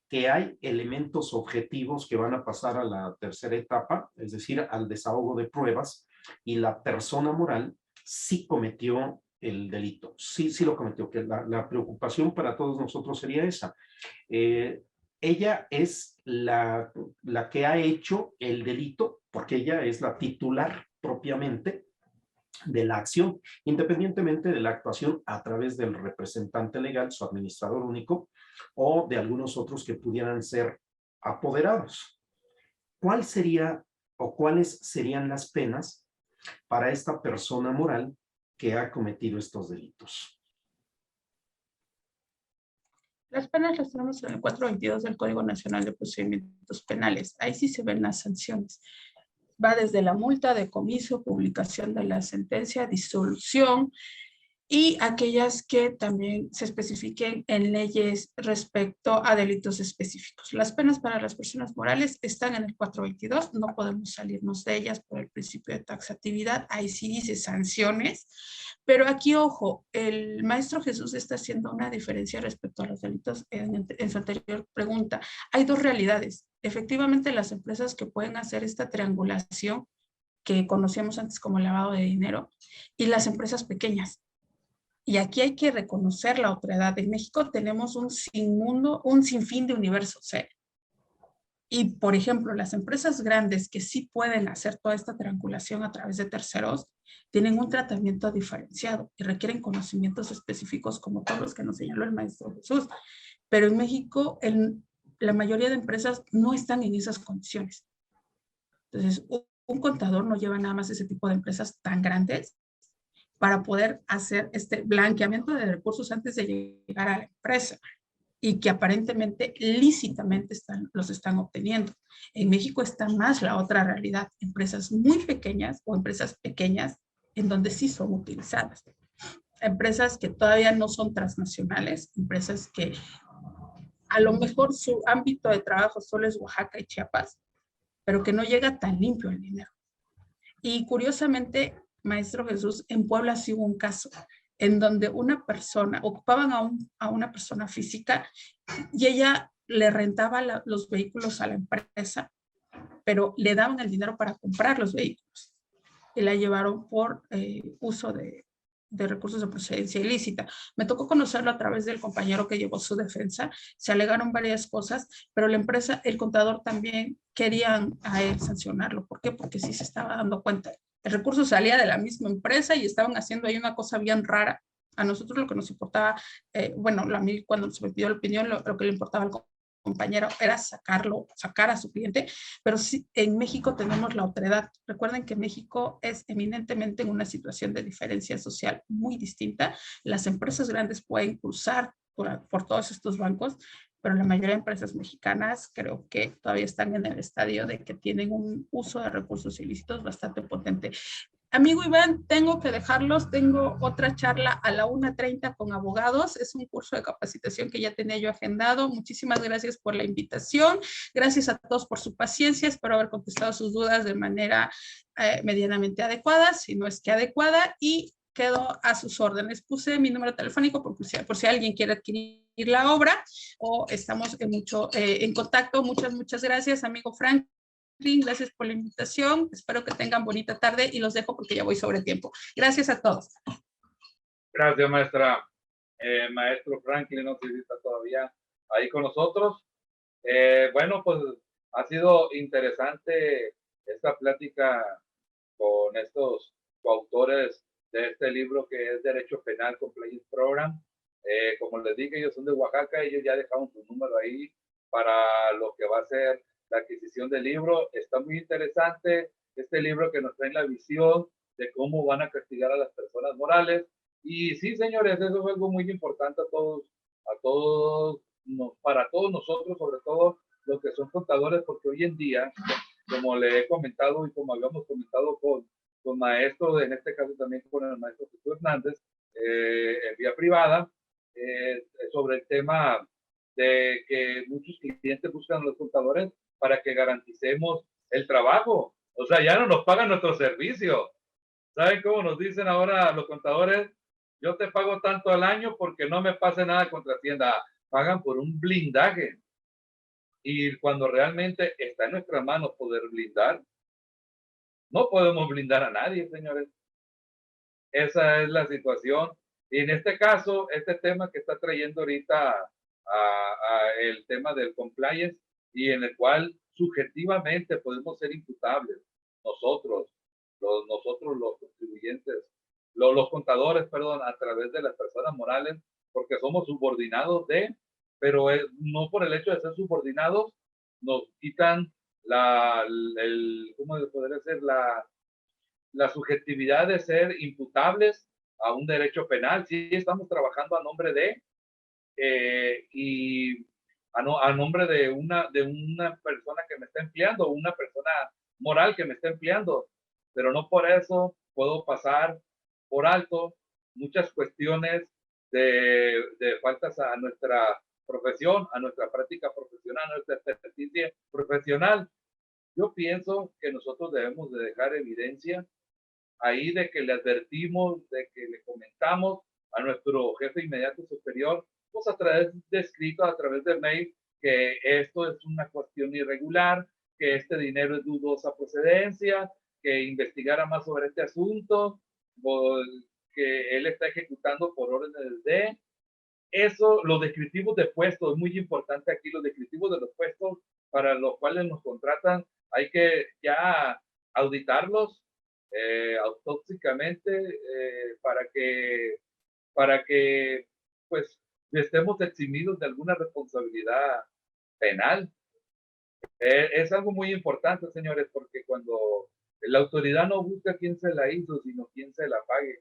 que hay elementos objetivos que van a pasar a la tercera etapa, es decir, al desahogo de pruebas, y la persona moral sí cometió el delito, sí lo cometió, que la preocupación para todos nosotros sería esa. Ella es la que ha hecho el delito, porque ella es la titular propiamente de la acción, independientemente de la actuación a través del representante legal, su administrador único, o de algunos otros que pudieran ser apoderados. ¿Cuál sería o cuáles serían las penas para esta persona moral que ha cometido estos delitos? Las penas las tenemos en el 422 del Código Nacional de Procedimientos Penales. Ahí sí se ven las sanciones. Va desde la multa, decomiso, publicación de la sentencia, disolución y aquellas que también se especifiquen en leyes respecto a delitos específicos. Las penas para las personas morales están en el 422, no podemos salirnos de ellas por el principio de taxatividad, ahí sí dice sanciones, pero aquí, ojo, el maestro Jesús está haciendo una diferencia respecto a los delitos en su anterior pregunta. Hay dos realidades. Efectivamente, las empresas que pueden hacer esta triangulación que conocíamos antes como lavado de dinero y las empresas pequeñas. Y aquí hay que reconocer la otredad. En México tenemos un sinfín de universos. Y, por ejemplo, las empresas grandes que sí pueden hacer toda esta triangulación a través de terceros, tienen un tratamiento diferenciado y requieren conocimientos específicos como todos los que nos señaló el maestro Jesús. Pero en México, la mayoría de empresas no están en esas condiciones. Entonces, un contador no lleva nada más ese tipo de empresas tan grandes para poder hacer este blanqueamiento de recursos antes de llegar a la empresa y que aparentemente lícitamente los están obteniendo. En México está más la otra realidad, empresas muy pequeñas o empresas pequeñas en donde sí son utilizadas. Empresas que todavía no son transnacionales, empresas que a lo mejor su ámbito de trabajo solo es Oaxaca y Chiapas, pero que no llega tan limpio el dinero. Y curiosamente, maestro Jesús, en Puebla sí hubo un caso en donde una persona, ocupaban a una persona física y ella le rentaba los vehículos a la empresa, pero le daban el dinero para comprar los vehículos y la llevaron por uso de recursos de procedencia ilícita. Me tocó conocerlo a través del compañero que llevó su defensa. Se alegaron varias cosas, pero la empresa, el contador también querían a él sancionarlo. ¿Por qué? Porque sí se estaba dando cuenta. El recurso salía de la misma empresa y estaban haciendo ahí una cosa bien rara. A nosotros lo que nos importaba, a mí cuando se me pidió la opinión, lo que le importaba al compañero era sacar a su cliente, pero sí, en México tenemos la otredad. Recuerden que México es eminentemente en una situación de diferencia social muy distinta. Las empresas grandes pueden cruzar por todos estos bancos, pero la mayoría de empresas mexicanas creo que todavía están en el estadio de que tienen un uso de recursos ilícitos bastante potente. Amigo Iván, tengo que dejarlos, tengo otra charla a la 1:30 con abogados, es un curso de capacitación que ya tenía yo agendado. Muchísimas gracias por la invitación, gracias a todos por su paciencia, espero haber contestado sus dudas de manera medianamente adecuada, si no es que adecuada, y quedo a sus órdenes. Puse mi número telefónico por si alguien quiere adquirir la obra o estamos en contacto. Muchas gracias, amigo Frank. Gracias por la invitación. Espero que tengan bonita tarde y los dejo porque ya voy sobre tiempo. Gracias a todos. Gracias, maestra. Maestro Franklin no se está todavía ahí con nosotros. Bueno, pues ha sido interesante esta plática con estos coautores de este libro que es Derecho Penal Compliance Program. Como les dije, ellos son de Oaxaca, ellos ya dejaron su número ahí para lo que va a ser la adquisición del libro. Está muy interesante este libro que nos trae la visión de cómo van a castigar a las personas morales. Y sí, señores, eso es algo muy importante a todos, para todos nosotros, sobre todo los que son contadores, porque hoy en día, como le he comentado y como habíamos comentado con maestros, en este caso también con el maestro Jesús Hernández, en vía privada, sobre el tema de que muchos clientes buscan a los contadores para que garanticemos el trabajo. O sea, ya no nos pagan nuestro servicio. ¿Saben cómo nos dicen ahora los contadores? Yo te pago tanto al año porque no me pase nada contra Hacienda. Pagan por un blindaje. Y cuando realmente está en nuestras manos poder blindar, no podemos blindar a nadie, señores. Esa es la situación. Y en este caso, este tema que está trayendo ahorita el tema del compliance y en el cual subjetivamente podemos ser imputables nosotros los contribuyentes, los contadores, perdón, a través de las personas morales, porque somos subordinados de, pero no por el hecho de ser subordinados nos quitan ¿cómo podría ser? La subjetividad de ser imputables a un derecho penal. Sí estamos trabajando a nombre de, y a nombre de una persona que me está empleando, una persona moral que me está empleando, pero no por eso puedo pasar por alto muchas cuestiones de faltas a nuestra profesión, a nuestra práctica profesional, a nuestra experticia profesional. Yo pienso que nosotros debemos de dejar evidencia ahí de que le advertimos, de que le comentamos a nuestro jefe inmediato superior, pues a través de escrito, a través de mail, que esto es una cuestión irregular, que este dinero es dudosa procedencia, que investigara más sobre este asunto, que él está ejecutando por órdenes de eso, los descriptivos de puestos, es muy importante aquí, los descriptivos de los puestos para los cuales nos contratan, hay que ya auditarlos autóxicamente para que pues estemos eximidos de alguna responsabilidad penal. Es algo muy importante, señores, porque cuando la autoridad no busca quién se la hizo, sino quién se la pague.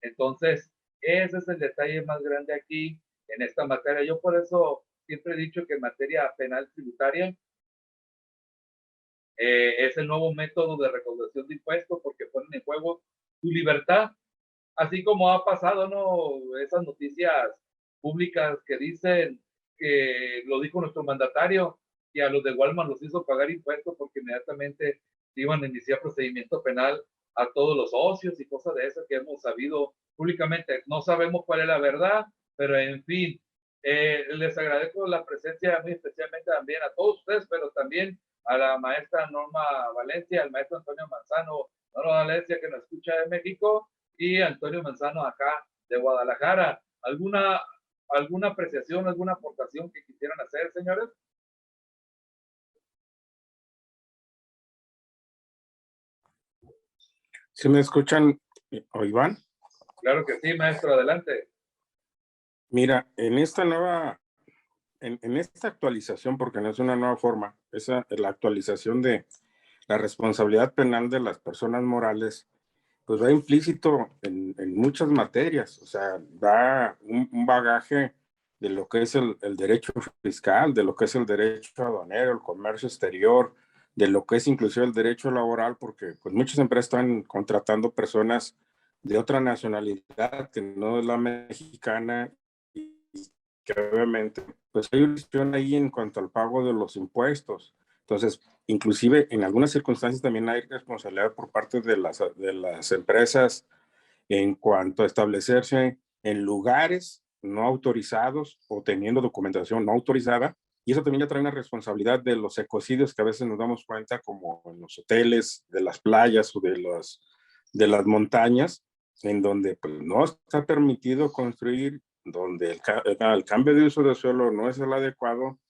Entonces, ese es el detalle más grande aquí en esta materia. Yo por eso siempre he dicho que en materia penal tributaria es el nuevo método de recaudación de impuestos porque ponen en juego tu libertad, así como ha pasado, ¿no? Esas noticias públicas que dicen que lo dijo nuestro mandatario, que a los de Walmart los hizo pagar impuestos porque inmediatamente iban a iniciar procedimiento penal a todos los socios y cosas de esas que hemos sabido públicamente. No sabemos cuál es la verdad, pero en fin, les agradezco la presencia muy especialmente también a todos ustedes, pero también a la maestra Norma Valencia, al maestro Antonio Manzano, Norma Valencia que nos escucha de México y Antonio Manzano acá de Guadalajara. ¿Alguna apreciación, alguna aportación que quisieran hacer, señores? ¿Sí me escuchan, o Iván? Claro que sí, maestro, adelante. Mira, en esta actualización, porque no es una nueva forma, la actualización de la responsabilidad penal de las personas morales, pues va implícito en muchas materias, o sea, da un bagaje de lo que es el derecho fiscal, de lo que es el derecho aduanero, el comercio exterior, de lo que es inclusive el derecho laboral, porque pues muchas empresas están contratando personas de otra nacionalidad que no es la mexicana y que obviamente pues hay una cuestión ahí en cuanto al pago de los impuestos. Entonces, inclusive en algunas circunstancias también hay responsabilidad por parte de las empresas en cuanto a establecerse en lugares no autorizados o teniendo documentación no autorizada. Y eso también ya trae una responsabilidad de los ecocidios que a veces nos damos cuenta, como en los hoteles, de las playas o de las montañas, en donde pues, no está permitido construir, donde el cambio de uso de suelo no es el adecuado,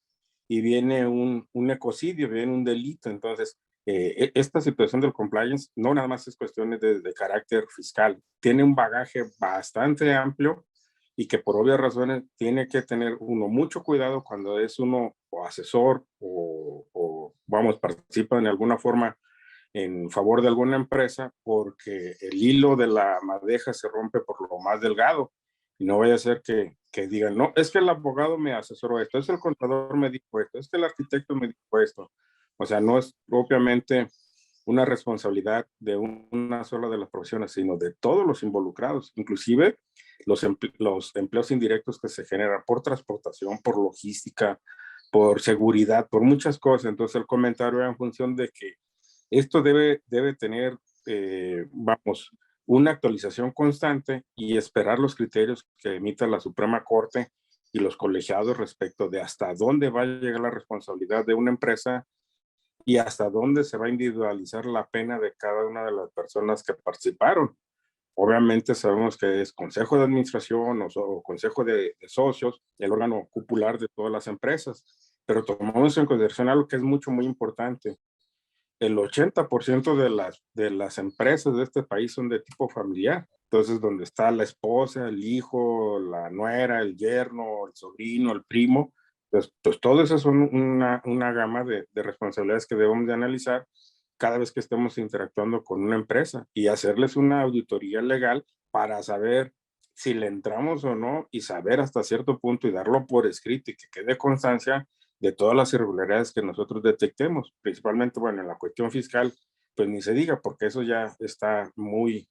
y viene un ecocidio, viene un delito. Entonces, esta situación del compliance no nada más es cuestiones de carácter fiscal, tiene un bagaje bastante amplio y que por obvias razones tiene que tener uno mucho cuidado cuando es uno o asesor o vamos, participa en alguna forma en favor de alguna empresa, porque el hilo de la madeja se rompe por lo más delgado y no vaya a ser que digan, no, es que el abogado me asesoró esto, es el contador me dijo esto, es que el arquitecto me dijo esto. O sea, no es propiamente una responsabilidad de una sola de las profesiones, sino de todos los involucrados, inclusive los empleos indirectos que se generan por transportación, por logística, por seguridad, por muchas cosas. Entonces el comentario era en función de que esto debe tener, vamos, una actualización constante y esperar los criterios que emita la Suprema Corte y los colegiados respecto de hasta dónde va a llegar la responsabilidad de una empresa y hasta dónde se va a individualizar la pena de cada una de las personas que participaron. Obviamente sabemos que es consejo de administración o consejo de socios, el órgano cupular de todas las empresas, pero tomamos en consideración algo que es muy importante. El 80% de las empresas de este país son de tipo familiar. Entonces, donde está la esposa, el hijo, la nuera, el yerno, el sobrino, el primo, pues todo eso son una gama de responsabilidades que debemos de analizar cada vez que estemos interactuando con una empresa y hacerles una auditoría legal para saber si le entramos o no y saber hasta cierto punto y darlo por escrito y que quede constancia de todas las irregularidades que nosotros detectemos, principalmente, bueno, en la cuestión fiscal, pues ni se diga, porque eso ya está muy,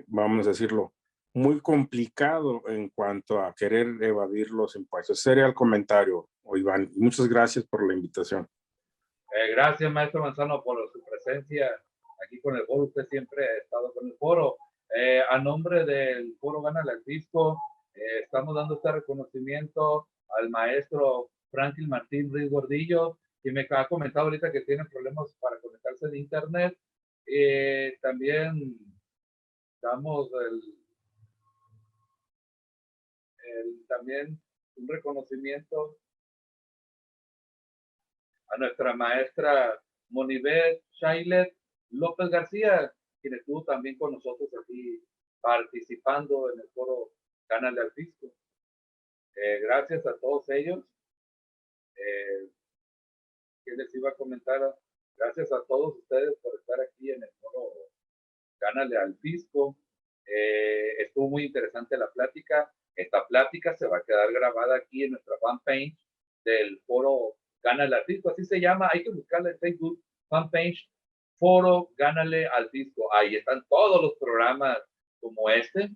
vamos a decirlo, muy complicado en cuanto a querer evadir los impuestos. Ese sería el comentario, Iván. Muchas gracias por la invitación. Gracias, maestro Manzano, por su presencia aquí con el foro. Usted siempre ha estado con el foro. A nombre del foro Gánale al Fisco, estamos dando este reconocimiento al maestro Franklin Martín Ruiz Gordillo, que me ha comentado ahorita que tiene problemas para conectarse de internet. También damos también un reconocimiento a nuestra maestra Monibet Shailet López García, quien estuvo también con nosotros aquí participando en el foro Gánale al Fisco. Gracias a todos ellos. ¿Qué les iba a comentar? Gracias a todos ustedes por estar aquí en el foro Gánale al Fisco. Estuvo muy interesante la plática. Esta plática se va a quedar grabada aquí en nuestra fanpage del foro Gánale al Fisco. Así se llama. Hay que buscarla en Facebook, fanpage, foro Gánale al Fisco. Ahí están todos los programas como este.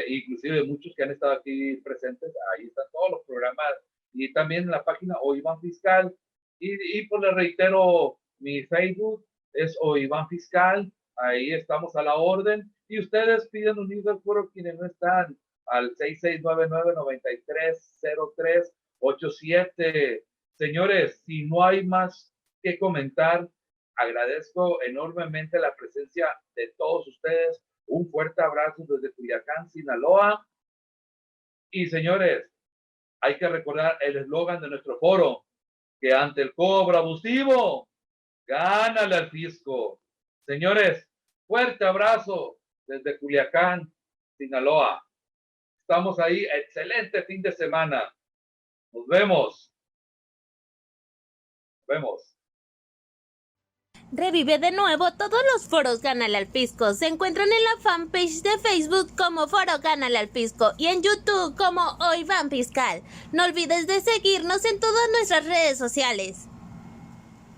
Inclusive muchos que han estado aquí presentes, ahí están todos los programas y también en la página OIVAN Fiscal y pues les reitero, mi Facebook es OIVAN Fiscal, ahí estamos a la orden y ustedes piden unirse al foro quienes no están al 6699-930387. Señores, si no hay más que comentar, agradezco enormemente la presencia de todos ustedes. Un fuerte abrazo desde Culiacán, Sinaloa. Y señores, hay que recordar el eslogan de nuestro foro, que ante el cobro abusivo, gánale al fisco. Señores, fuerte abrazo desde Culiacán, Sinaloa. Estamos ahí, excelente fin de semana. Nos vemos. Nos vemos. Revive de nuevo todos los foros Gánale al Fisco. Se encuentran en la fanpage de Facebook como Foro Gánale al Fisco y en YouTube como OIVAN Fiscal. No olvides de seguirnos en todas nuestras redes sociales.